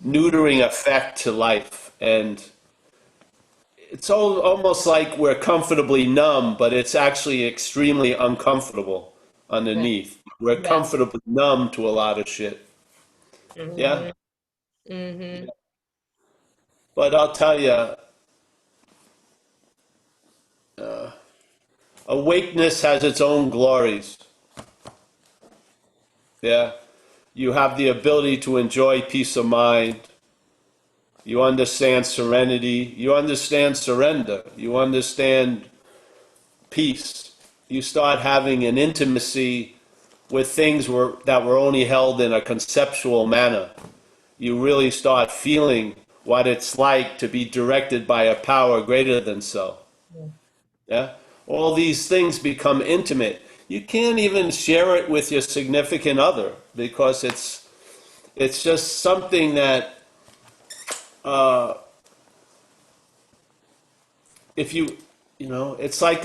neutering effect to life. And it's almost like we're comfortably numb, but it's actually extremely uncomfortable Yeah. underneath. We're Yeah. comfortably numb to a lot of shit. Yeah. Mm-hmm. But I'll tell you, awakeness has its own glories. Yeah. You have the ability to enjoy peace of mind. You understand serenity. You understand surrender. You understand peace. You start having an intimacy with things that were only held in a conceptual manner. You really start feeling what it's like to be directed by a power greater than self. Yeah? All these things become intimate. You can't even share it with your significant other because it's just something that if it's like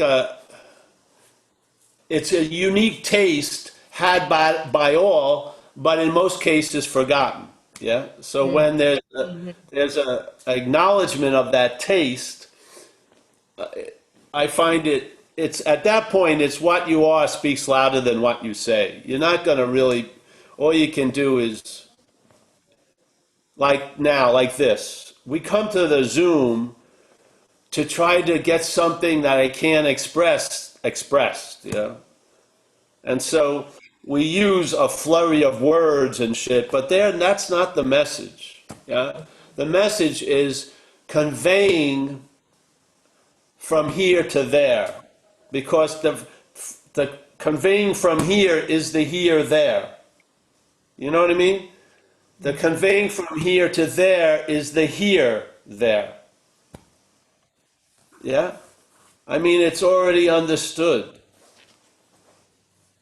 it's a unique taste had by all, but in most cases forgotten. Yeah. So when there's a acknowledgement of that taste, I find it's at that point it's what you are speaks louder than what you say. You're not going to really. All you can do is like now, like this. We come to the Zoom to try to get something that I can't express expressed. And so we use a flurry of words and shit, but that's not the message. Yeah? The message is conveying from here to there, because the conveying from here is the here there. You know what I mean? The conveying from here to there is the here there. Yeah? I mean, it's already understood.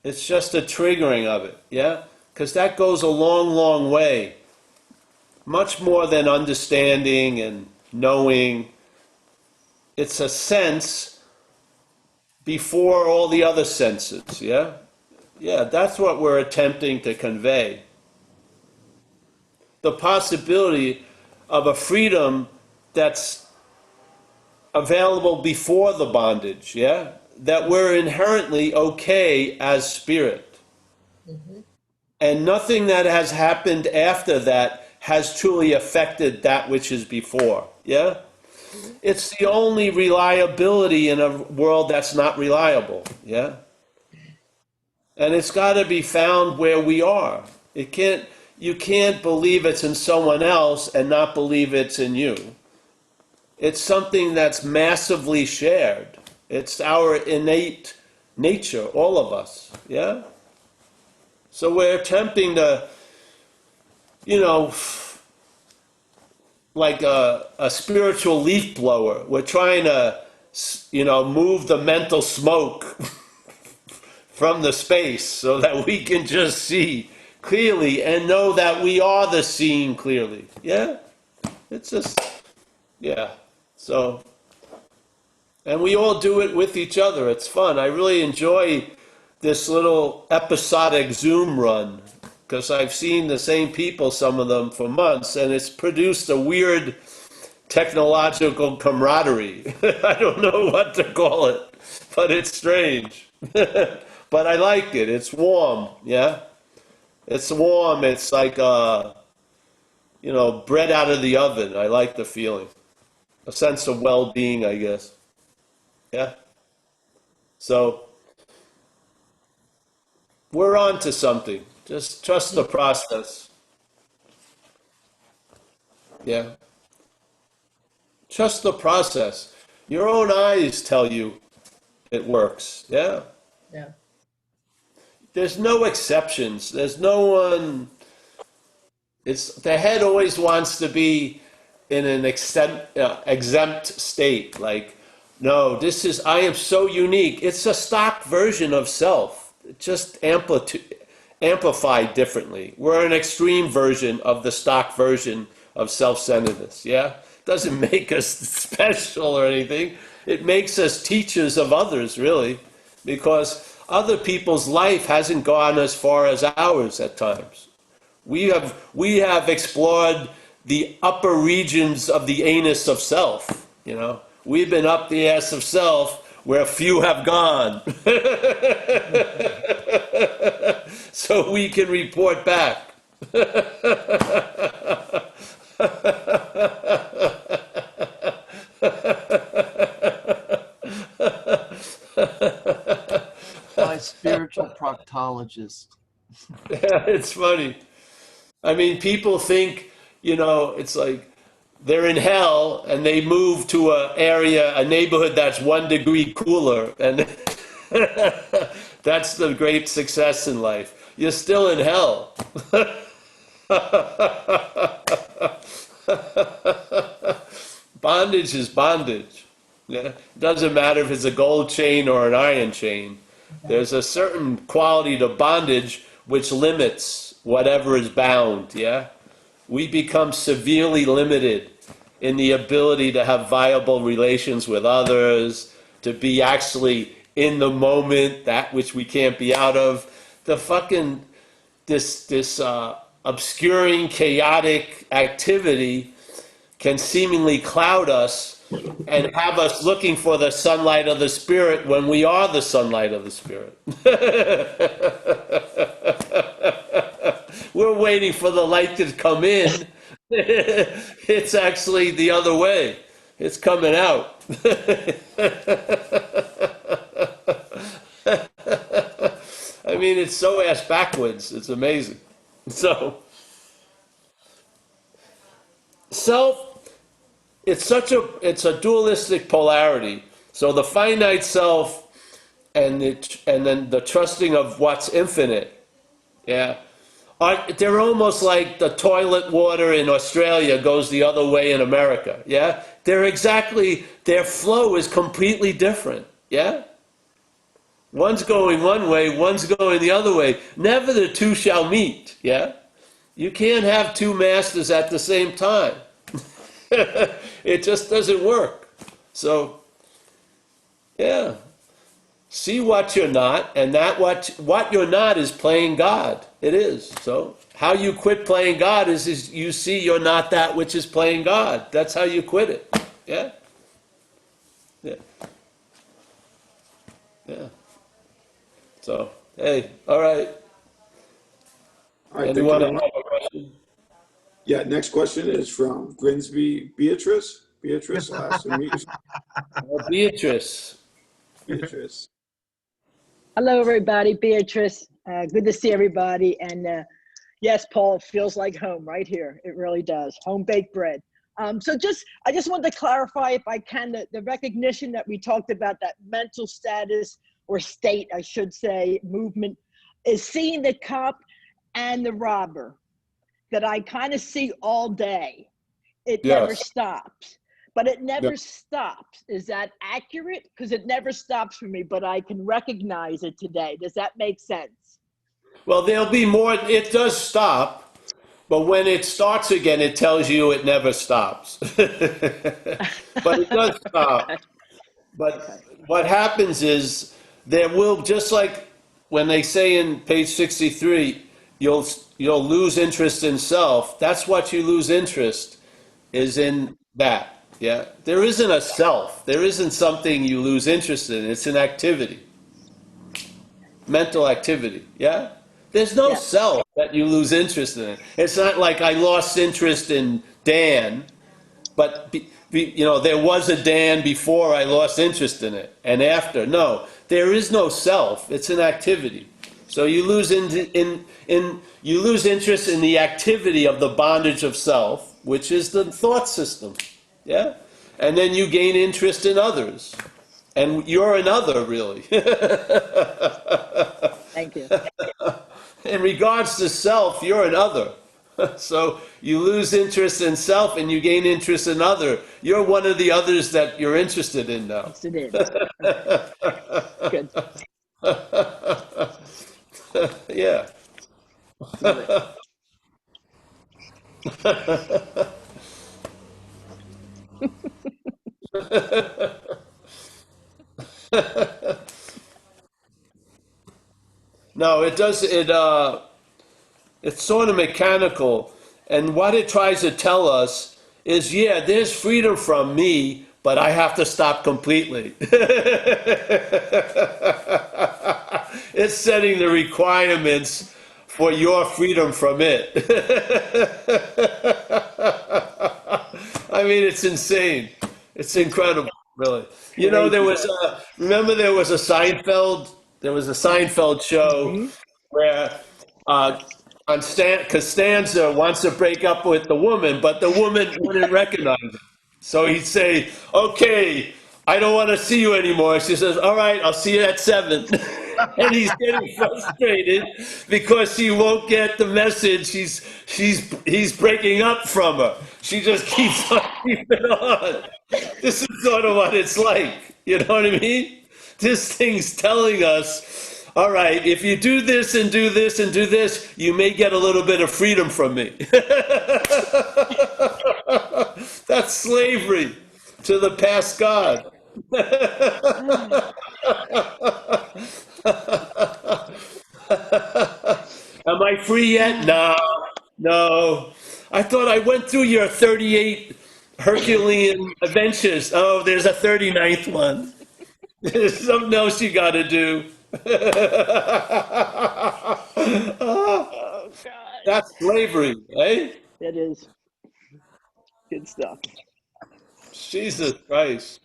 It's just a triggering of it, yeah? Because that goes a long, long way. Much more than understanding and knowing. It's a sense before all the other senses, yeah? Yeah, that's what we're attempting to convey. The possibility of a freedom that's available before the bondage, yeah? That we're inherently okay as spirit. And nothing that has happened after that has truly affected that which is before. Yeah? It's the only reliability in a world that's not reliable. Yeah? And it's got to be found where we are. You can't believe it's in someone else and not believe it's in you. It's something that's massively shared. It's our innate nature, all of us. Yeah? So we're attempting to, you know, like a spiritual leaf blower. We're trying to, move the mental smoke from the space so that we can just see clearly and know that we are the seeing clearly. Yeah? It's just, yeah. So, and we all do it with each other. It's fun. I really enjoy this little episodic Zoom run because I've seen the same people, some of them, for months, and it's produced a weird technological camaraderie. I don't know what to call it, but it's strange. But I like it. It's warm, yeah? It's warm. It's like, bread out of the oven. I like the feeling. A sense of well-being, I guess. Yeah? So, we're on to something. Just trust the process. Yeah. Trust the process. Your own eyes tell you it works. Yeah. Yeah. There's no exceptions. There's no one. It's the head always wants to be in an exempt state. Like, no, this is, I am so unique. It's a stock version of self, just amplified differently. We're an extreme version of the stock version of self-centeredness. Yeah, doesn't make us special or anything. It makes us teachers of others, really, because other people's life hasn't gone as far as ours at times. We have explored the upper regions of the anus of self. You know, we've been up the ass of self where few have gone. So we can report back. My spiritual proctologist. Yeah, it's funny. I mean, people think, it's like they're in hell and they move to a neighborhood that's 1 degree cooler, and that's the great success in life. You're still in hell. Bondage is bondage. Yeah? It doesn't matter if it's a gold chain or an iron chain. There's a certain quality to bondage which limits whatever is bound. Yeah, we become severely limited in the ability to have viable relations with others, to be actually in the moment, that which we can't be out of. The fucking this obscuring, chaotic activity can seemingly cloud us and have us looking for the sunlight of the spirit when we are the sunlight of the spirit. We're waiting for the light to come in. It's actually the other way. It's coming out. I mean, it's so ass backwards. It's amazing. So, self, it's a dualistic polarity. So the finite self and then the trusting of what's infinite. Yeah. They're almost like the toilet water in Australia goes the other way in America. Yeah. Their flow is completely different. Yeah. One's going one way, one's going the other way. Never the two shall meet. Yeah. You can't have two masters at the same time. It just doesn't work. So, yeah. See what you're not, and that what you're not is playing God. It is. So, how you quit playing God is you see you're not that which is playing God. That's how you quit it. Yeah? Yeah. Yeah. So, hey, all right. All right, thank you Anyone very have much. a question? Yeah, next question is from Grimsby Beatrice. Beatrice, I'll ask you to mute yourself. Beatrice. Beatrice. Hello, everybody. Beatrice. Good to see everybody. And yes, Paul, it feels like home right here. It really does. Home baked bread. I just wanted to clarify, if I can, the recognition that we talked about, that mental status or state, I should say, movement, is seeing the cop and the robber that I kind of see all day. It never Yes. stops. But it never Yeah. stops. Is that accurate? Because it never stops for me, but I can recognize it today. Does that make sense? Well, there'll be more. It does stop, but when it starts again, it tells you it never stops. But it does stop. Okay. But what happens is there will, just like when they say in page 63, you'll lose interest in self. That's what you lose interest is in that. Yeah, there isn't a self. There isn't something you lose interest in. It's an activity, mental activity. Yeah, there's no Yeah. self that you lose interest in. It's not like I lost interest in Dan, but there was a Dan before I lost interest in it, and after. No, there is no self. It's an activity. So you lose you lose interest in the activity of the bondage of self, which is the thought system. Yeah? And then you gain interest in others. And you're another, really. Thank you. In regards to self, you're another. So you lose interest in self and you gain interest in other. You're one of the others that you're interested in now. Yes, it is. Okay. Good. Yeah. Love it. No, it does. It's sort of mechanical, and what it tries to tell us is, yeah, there's freedom from me, but I have to stop completely. It's setting the requirements for your freedom from it. I mean, it's insane. It's incredible, really. You know, remember there was a Seinfeld show Hmm. where Costanza wants to break up with the woman, but the woman wouldn't recognize him. So he'd say, "Okay, I don't want to see you anymore." She says, "All right, I'll see you at 7." And he's getting frustrated because she won't get the message. He's breaking up from her. She just keeps on keeping on. This is sort of what it's like. You know what I mean? This thing's telling us, all right, if you do this and do this and do this, you may get a little bit of freedom from me. That's slavery to the past God. Am I free yet? No, no. I thought I went through your 38 Herculean adventures. Oh, there's a 39th one. There's something else you got to do. Oh God. That's slavery, eh? That is good stuff. Jesus Christ.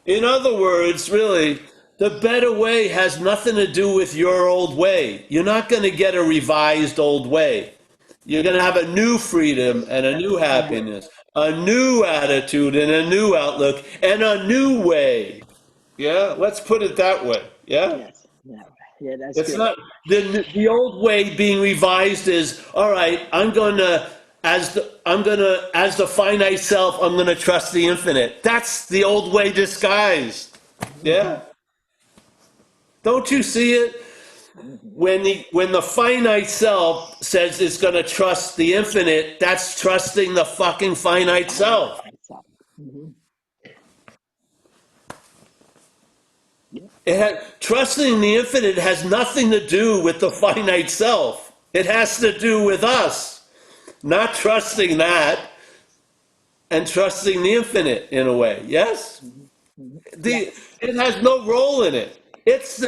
In other words, really, the better way has nothing to do with your old way. You're not going to get a revised old way. You're going to have a new freedom and a new happiness, a new attitude and a new outlook and a new way. Yeah, let's put it that way. Yeah? Yes. Yeah. Yeah, that's It's good. not the old way being revised is all right. As the finite self, I'm gonna trust the infinite. That's the old way disguised. Yeah. Don't you see it? When the finite self says it's gonna trust the infinite, that's trusting the fucking finite self. Mhm. Trusting the infinite has nothing to do with the finite self. It has to do with us. Not trusting that and trusting the infinite in a way. Yes? It has no role in it. It's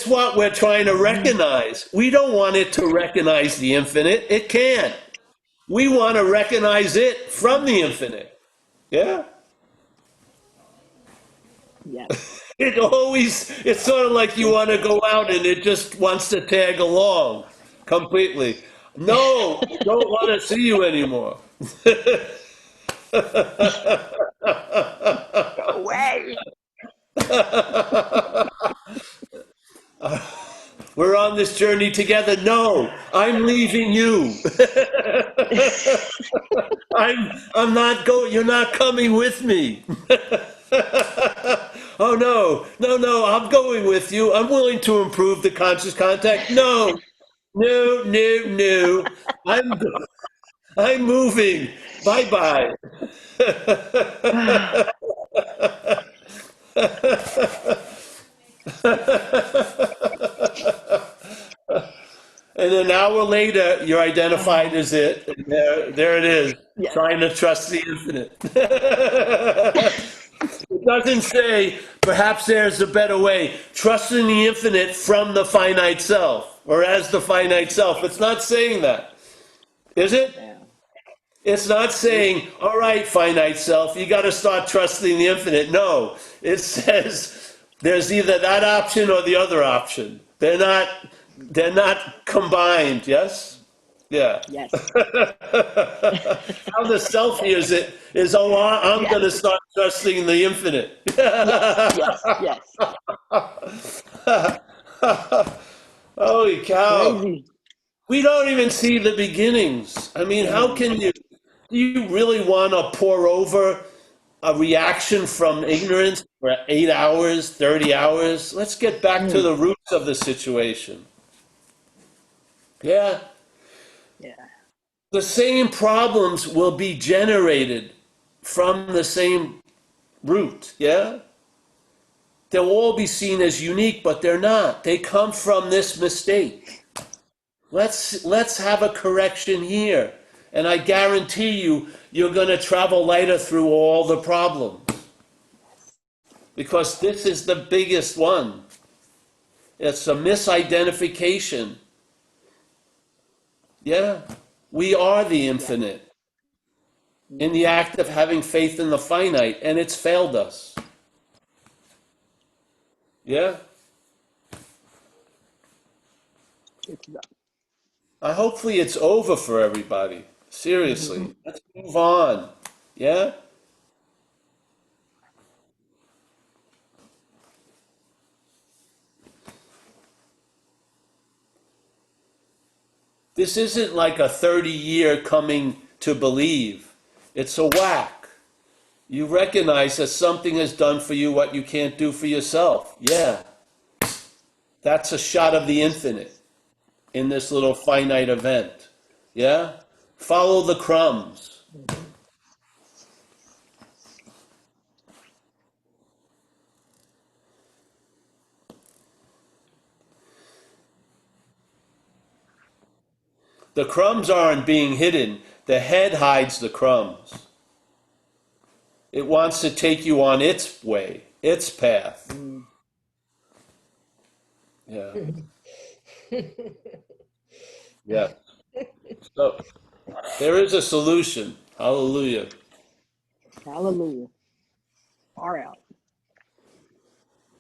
what we're trying to recognize. We don't want it to recognize the infinite. It can't. We want to recognize it from the infinite. Yeah? Yes. It's sort of like you want to go out and it just wants to tag along completely. No, I don't want to see you anymore. Go away. We're on this journey together. No, I'm leaving you. I'm not going. You're not coming with me. Oh no, no, no! I'm going with you. I'm willing to improve the conscious contact. No, no, no, no. I'm moving. Bye bye. And an hour later, you're identified as it. And there it is, Yes. trying to trust the infinite. It doesn't say, perhaps there's a better way. Trusting the infinite from the finite self, or as the finite self. It's not saying that, is it? Yeah. It's not saying, all right, finite self, you got to start trusting the infinite. No, it says, There's either that option or the other option. They're not combined, yes? Yeah. Yes. How the self hears it is, oh, I'm Yeah. going to start trusting the infinite. Yes. Yes. Yes. Holy cow. Crazy. We don't even see the beginnings. I mean, how Mm. can you, do you really want to pour over a reaction from ignorance for 8 hours, 30 hours? Let's get back to Mm. the roots of the situation. Yeah. Yeah. The same problems will be generated from the same root. Yeah. They'll all be seen as unique, but they're not. They come from this mistake. Let's have a correction here. And I guarantee you're going to travel lighter through all the problems. Because this is the biggest one. It's a misidentification. Yeah. We are the Yeah. infinite in the act of having faith in the finite, and it's failed us. Yeah. Good stuff. Hopefully it's over for everybody. Mhm. Seriously. Let's move on. Yeah? This isn't like a 30-year coming to believe. It's a whack. You recognize that something has done for you what you can't do for yourself. Yeah. That's a shot of the infinite in this little finite event. Yeah? Follow the crumbs. Mhm. The crumbs aren't being hidden. The head hides the crumbs. It wants to take you on its way, its path. Mm. Yeah. Yeah. So there is a solution. Hallelujah. Hallelujah. Far out.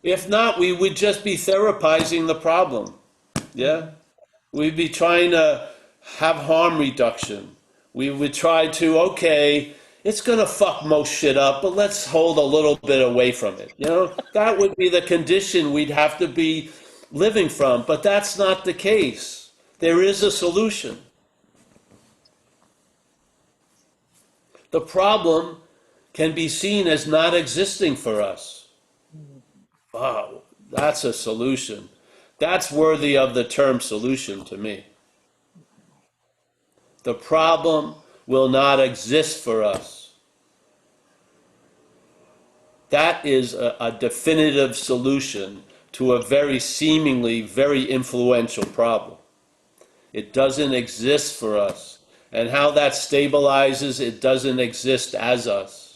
If not, we would just be therapizing the problem. Yeah? Mhm. We'd be trying to have harm reduction. We would try to, okay, it's going to fuck most shit up, but let's hold a little bit away from it. You know, that would be the condition we'd have to be living from, but that's not the case. There is a solution. The problem can be seen as not existing for us. Mhm. Wow, that's a solution. That's worthy of the term solution to me. The problem will not exist for us. That is a definitive solution to a very seemingly very influential problem. It doesn't exist for us. And how that stabilizes, it doesn't exist as us.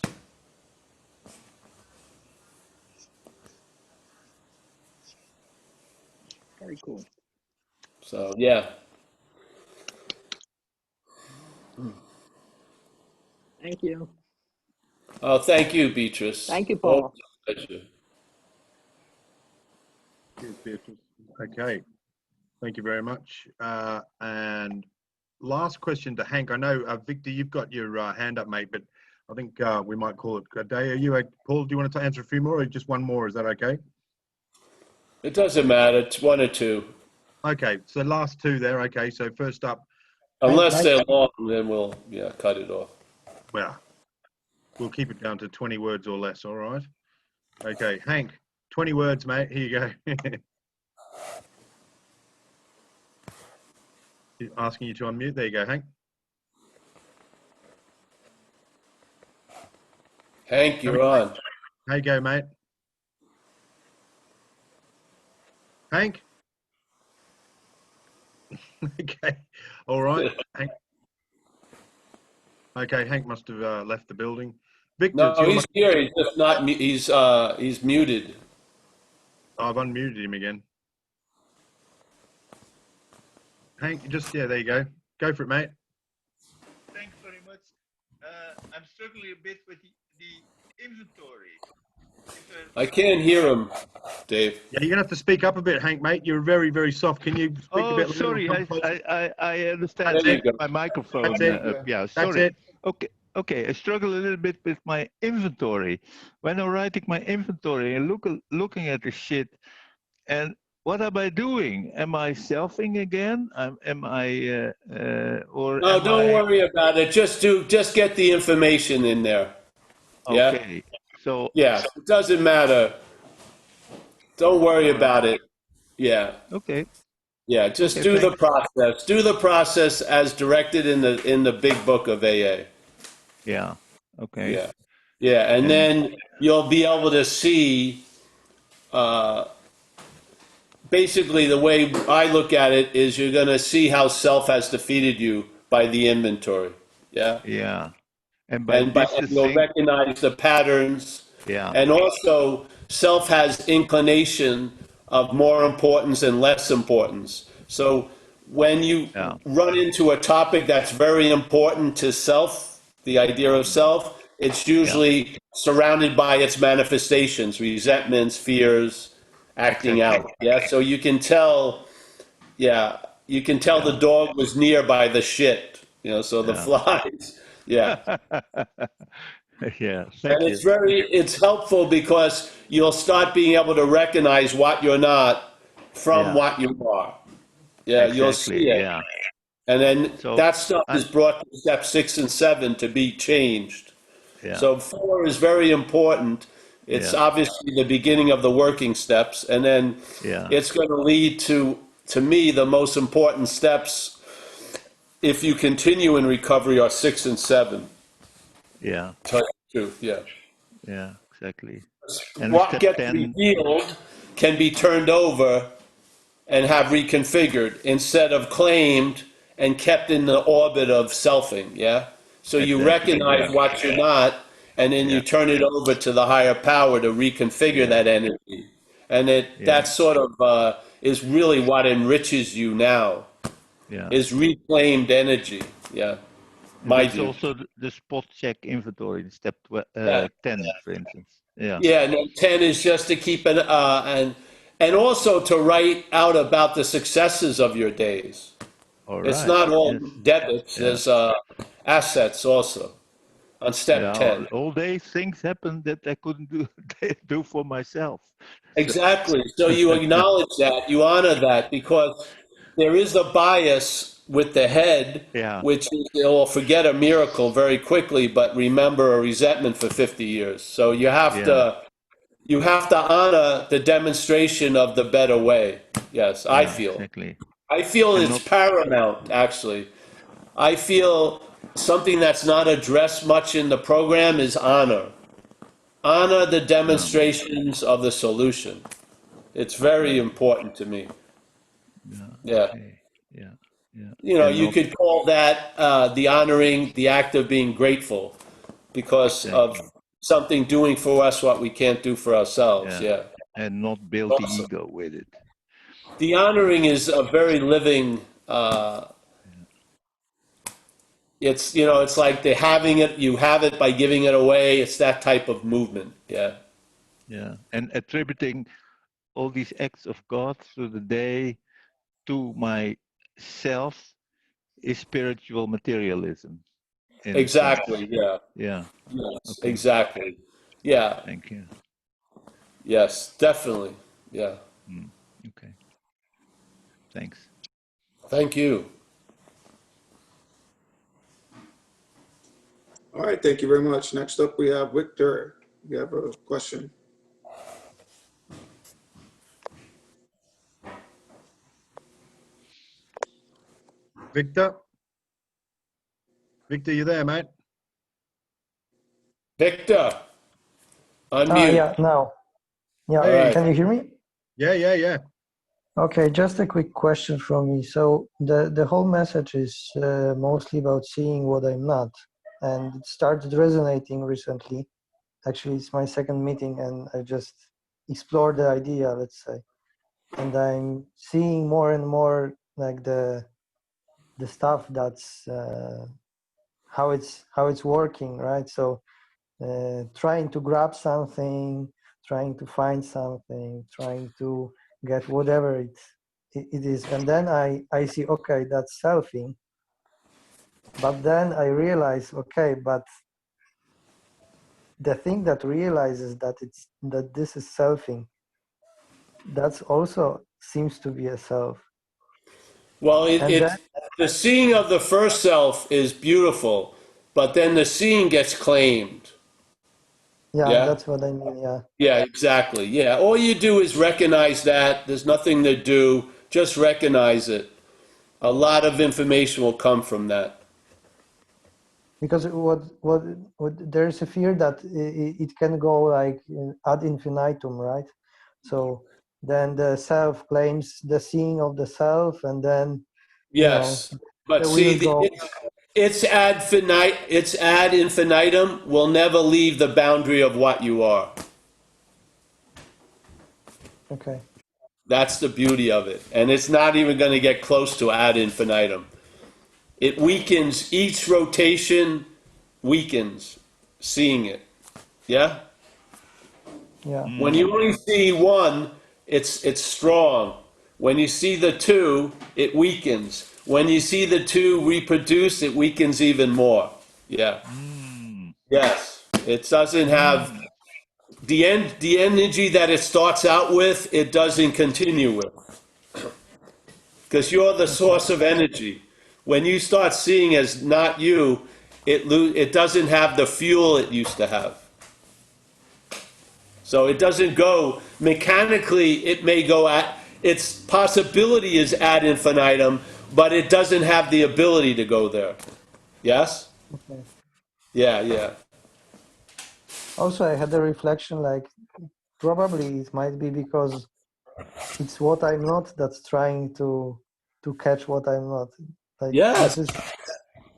Very cool. So, yeah. Thank you. Oh, thank you, Beatrice. Thank you, Always Paul. a pleasure. Cheers, Beatrice. Okay. Thank you very much. And last question to Hank. I know, Victor, you've got your hand up, mate, but I think we might call it a day. Are you, Paul, do you want to answer a few more or just one more? Is that okay? It doesn't matter. It's one or two. Okay. So last two there. Okay. So first up, Hank, Unless mate. they're long, then we'll, yeah, cut it off. Well, we'll keep it down to 20 words or less. All right. Okay. Hank, 20 words, mate. Here you go. Asking you to unmute. There you go, Hank. Hank, you're on. How you go, mate? Hank? Okay. All right. Hank. Okay, Hank must have left the building. Victor, it's No, your he's here. He's just not. He's muted. I've unmuted him again. Hank, just, yeah, there you go. Go for it, mate. Thanks very much. I'm struggling a bit with the inventory. I can't hear him, Dave. Yeah, you're gonna have to speak up a bit, Hank, mate. You're very, very soft. Can you speak a Oh, bit louder or sorry. come closer? I understand. That's There you it. go. My That's microphone. it. Yeah, That's sorry. it. Okay, okay. I struggle a little bit with my inventory. When I'm writing my inventory and looking at the shit, and what am I doing? Am I selfing again? Am I, or No, am don't I? worry about it. Just get the information in there. Yeah? Okay. So, Yeah. It doesn't matter. Don't worry all right. about it. Yeah. Okay. Yeah. Just Okay. do the Thanks. process. Do the process as directed in the big book of AA. Yeah. Okay. Yeah. Yeah. And And then you'll be able to see uh, basically the way I look at it is you're going to see how self has defeated you by the inventory. Yeah. yeah. And by And you'll distancing. recognize the patterns, Yeah. and also self has inclination of more importance and less importance. So when you Yeah. run into a topic that's very important to self, the idea of self, it's Yeah. usually surrounded by its manifestations, resentments, fears, acting Exactly. out. Yeah, so you can tell, yeah, you can tell the Yeah. dog was near by the shit, so the Yeah. flies. Yeah. Yeah. And Thank you. it's helpful because you'll start being able to recognize what you're not from Yeah. what you are. Yeah, you'll Exactly. see it. Yeah. And then So that stuff is I'm. brought to step 6 and 7 to be changed. Yeah. So 4 is very important. It's Yeah. obviously the beginning of the working steps. And then Yeah. it's going to lead to me, the most important steps if you continue in recovery are 6 and 7. Yeah. Tell you the truth, yeah. Yeah. Exactly. And What step gets 10. revealed can be turned over and have reconfigured instead of claimed and kept in the orbit of selfing. Yeah. So you Exactly. recognize Yeah. what you're not, and then you Yeah. turn it over to the higher power to reconfigure Yeah. that energy. And that Yeah. sort of is really what enriches you now Yeah. is reclaimed energy. Yeah. And My that's view. also the spot check inventory in step Yeah. 10, for instance. Yeah. Yeah, and then 10 is just to keep and also to write out about the successes of your days. All It's right. not all Yes. debits, Yeah. there's assets also on step Yeah. 10. All day things happen that I couldn't do for myself. So, Exactly. So you acknowledge that, you honor that, because there is a bias with the head, yeah. which is they'll forget a miracle very quickly, but remember a resentment for 50 years. So Yeah. you have to honor the demonstration of the better way. Yes, I Yeah. feel. Exactly. I feel And it's not. paramount, actually. I feel something that's not addressed much in the program is honor. Honor the Yeah. demonstrations of the solution. It's very Yeah. important to me. Yeah. Yeah. Okay. Yeah. Yeah. And You not. could call that the honoring, the act of being grateful because of Exactly. something doing for us what we can't do for ourselves. Yeah. Yeah. And not build the Awesome. ego with it. The honoring is a very living. Yeah. It's like the having it. You have it by giving it away. It's that type of movement. Yeah. Yeah. And attributing all these acts of God through the day to myself is spiritual materialism in a sense. Exactly. Yeah. Yeah. Yes. Okay. Exactly. Yeah. Thank you. Yes. Definitely. Yeah. Mm. Okay. Thanks. Thank you. All right, thank you very much. Next up, we have Victor. You have a question. Victor? Victor, you there, mate? Victor, unmute. Yeah, now. Yeah, All right. can you hear me? Yeah. Okay, just a quick question from me. So the whole message is mostly about seeing what I'm not, and it started resonating recently. Actually, it's my second meeting, and I just explored the idea, let's say, and I'm seeing more and more like the stuff that's how it's working, right? So trying to grab something, trying to find something, trying to get whatever it is. And then I see, okay, that's selfing. But then I realize, okay, but the thing that realizes that this is selfing, that's also seems to be a self. Well, And then the seeing of the first self is beautiful, but then the seeing gets claimed. yeah, Yeah? that's what I mean. Yeah, Yeah, exactly. Yeah. All you do is recognize that. There's nothing to do. Just recognize it. A lot of information will come from that. because what there's a fear that it can go like ad infinitum, right? So then the self claims the seeing of the self, and then Yes. But the see, wheel goes. it's ad infinitum will never leave the boundary of what you are. Okay. That's the beauty of it. And it's not even going to get close to ad infinitum. It weakens, each rotation weakens seeing it. Yeah? Yeah. When you only see one, it's strong. When you see the two, it weakens. When you see the two reproduce, it weakens even more. Yeah. Yes. It doesn't have the energy that it starts out with, it doesn't continue with. Because you're the source of energy. When you start seeing as not you, it doesn't have the fuel it used to have. So it doesn't go mechanically. It may go at its possibility is ad infinitum, but it doesn't have the ability to go there. Yes. Okay. Yeah. Yeah. Also, I had a reflection like probably it might be because it's what I'm not that's trying to catch what I'm not. Like Yes. this is,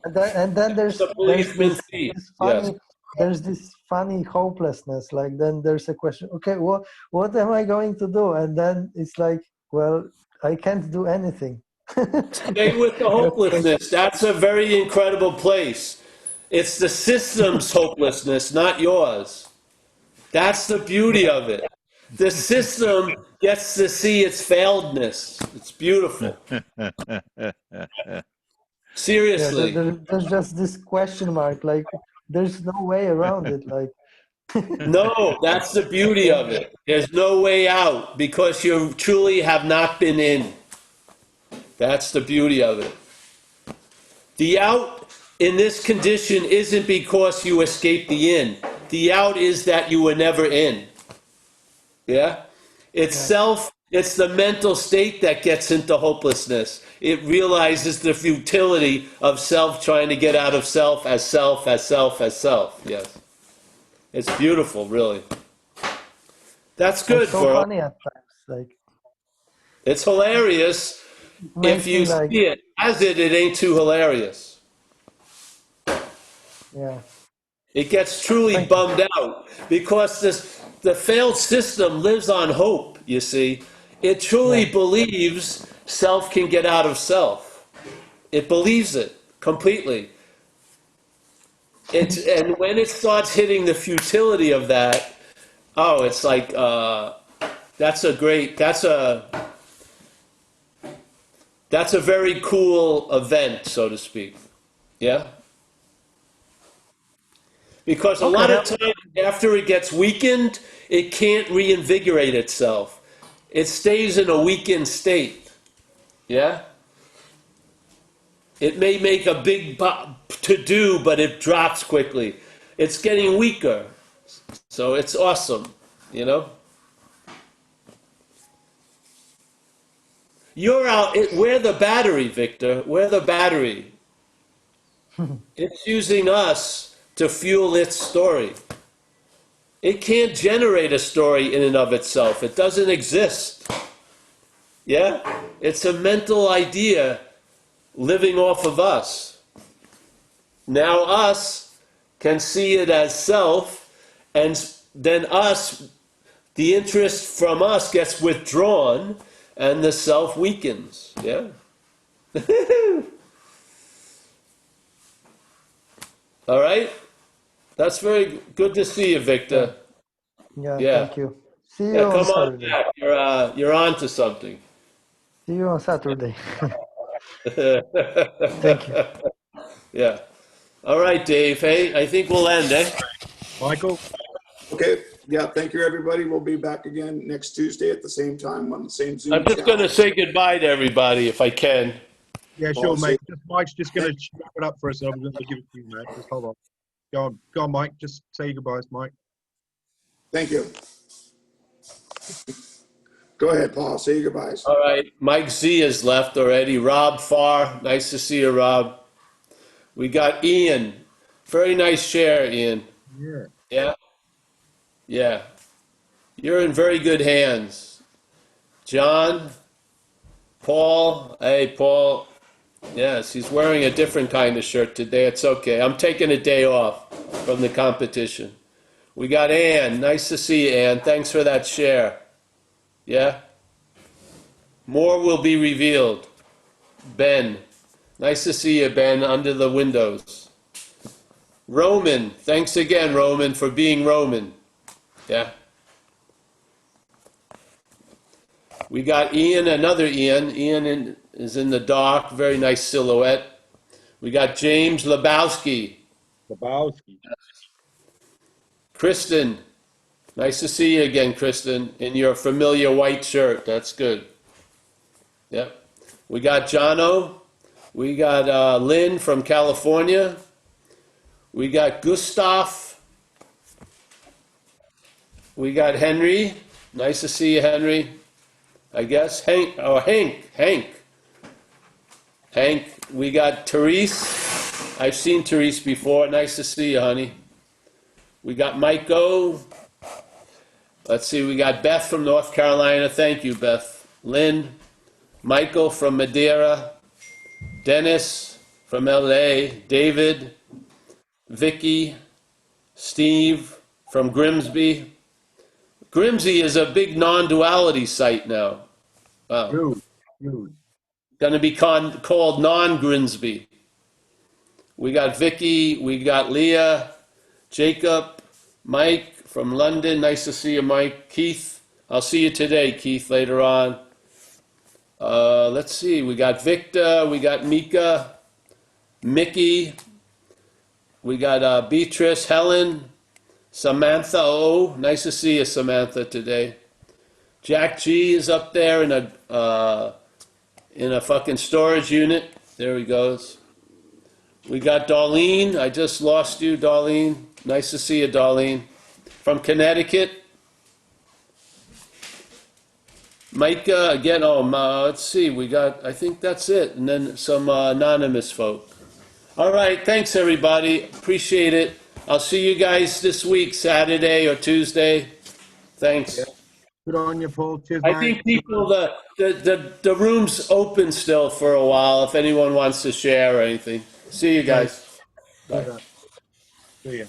and then The policeman thief. this Yes. funny there's this funny hopelessness. Like then there's a question. Okay, what am I going to do? And then it's like, well, I can't do anything. Stay with the hopelessness. That's a very incredible place. It's the system's hopelessness, not yours. That's the beauty of it. The system gets to see its failedness. It's beautiful. Yeah, Seriously. there's just this question mark. Like there's no way around it. Like No, that's the beauty of it. There's no way out because you truly have not been in. That's the beauty of it. The out in this condition isn't because you escaped the in. The out is that you were never in. Yeah? It's self, it's the mental state that gets into hopelessness. It realizes the futility of self trying to get out of self as self, as self, as self. Yes. It's beautiful, really. That's it's good, so bro. funny at times. Like It's hilarious. it If makes me you like see it as it ain't too hilarious. yeah. It gets truly Thank you. bummed out because the failed system lives on hope, you see. It truly Yeah. believes self can get out of self. It believes it completely. And when it starts hitting the futility of that, oh, it's like that's a very cool event, so to speak. Yeah? Because a lot Okay. of times after it gets weakened, it can't reinvigorate itself. It stays in a weakened state. Yeah? It may make a big to do, but it drops quickly. It's getting weaker. So it's awesome, you know? You're out, we're the battery, Victor. We're the battery. It's using us to fuel its story. It can't generate a story in and of itself. It doesn't exist. Yeah? It's a mental idea living off of us. Now us can see it as self, and then us, the interest from us gets withdrawn, and the self weakens. Yeah? All right? That's very good to see you, Victor. Yeah, Yeah. thank you. See you Yeah, on come on Saturday. back. You're on to something. See you on Saturday. Thank you. Yeah. All right, Dave. Hey, I think we'll end, eh? Michael, Okay, yeah, thank you, everybody. We'll be back again next Tuesday at the same time on the same Zoom I'm just chat. going to say goodbye to everybody if I can. yeah, Paul, sure, say- mate. Mike's just going to wrap it up for us. I'm going to give it to you, mate. Just hold on. Go on, Mike. Just say your goodbyes, Mike. Thank you. Go ahead, Paul. Say your goodbyes. All right. Mike Z has left already. Rob Farr. Nice to see you, Rob. We got Ian. Very nice share, Ian. Yeah. Yeah. Yeah. You're in very good hands. John. Paul. Hey, Paul. Yes, he's wearing a different kind of shirt today. It's okay. I'm taking a day off from the competition. We got Ann. Nice to see you, Ann. Thanks for that share. Yeah? More will be revealed. Ben. Nice to see you, Ben, under the windows. Roman. Thanks again, Roman, for being Roman. Yeah? We got Ian, another Ian. Ian is in the dark. Very nice silhouette. We got James Lebowski. Lebowski. Kristen. Nice to see you again, Kristen, in your familiar white shirt. That's good. Yep. We got Jono. We got Lynn from California. We got Gustav. We got Henry. Nice to see you, Henry. I guess Hank. Oh, Hank. Hank. We got Therese. I've seen Therese before. Nice to see you, honey. We got Mike O. Let's see. We got Beth from North Carolina. Thank you, Beth. Lynn. Michael from Madeira. Dennis from LA. David. Vicky. Steve from Grimsby. Grimsby is a big non-duality site now. Wow. Huge. Going to be called non-Grimsby. We got Vicky, we got Leah, Jacob, Mike from London. Nice to see you, Mike. Keith, I'll see you today, Keith, later on. Let's see, we got Victor, we got Mika, Mickey, we got Beatrice, Helen, Samantha O. Nice to see you, Samantha, today. Jack G is up there in a fucking storage unit. There he goes. We got Darlene. I just lost you, Darlene. Nice to see you, Darlene. From Connecticut. Micah, again, let's see. We got, I think that's it. And then some anonymous folk. All right. Thanks, everybody. Appreciate it. I'll see you guys this week, Saturday or Tuesday. Thanks. Yeah. Good on you, Paul. Cheers, I mate. think people, the room's open still for a while if anyone wants to share or anything. See you guys. Bye. See ya.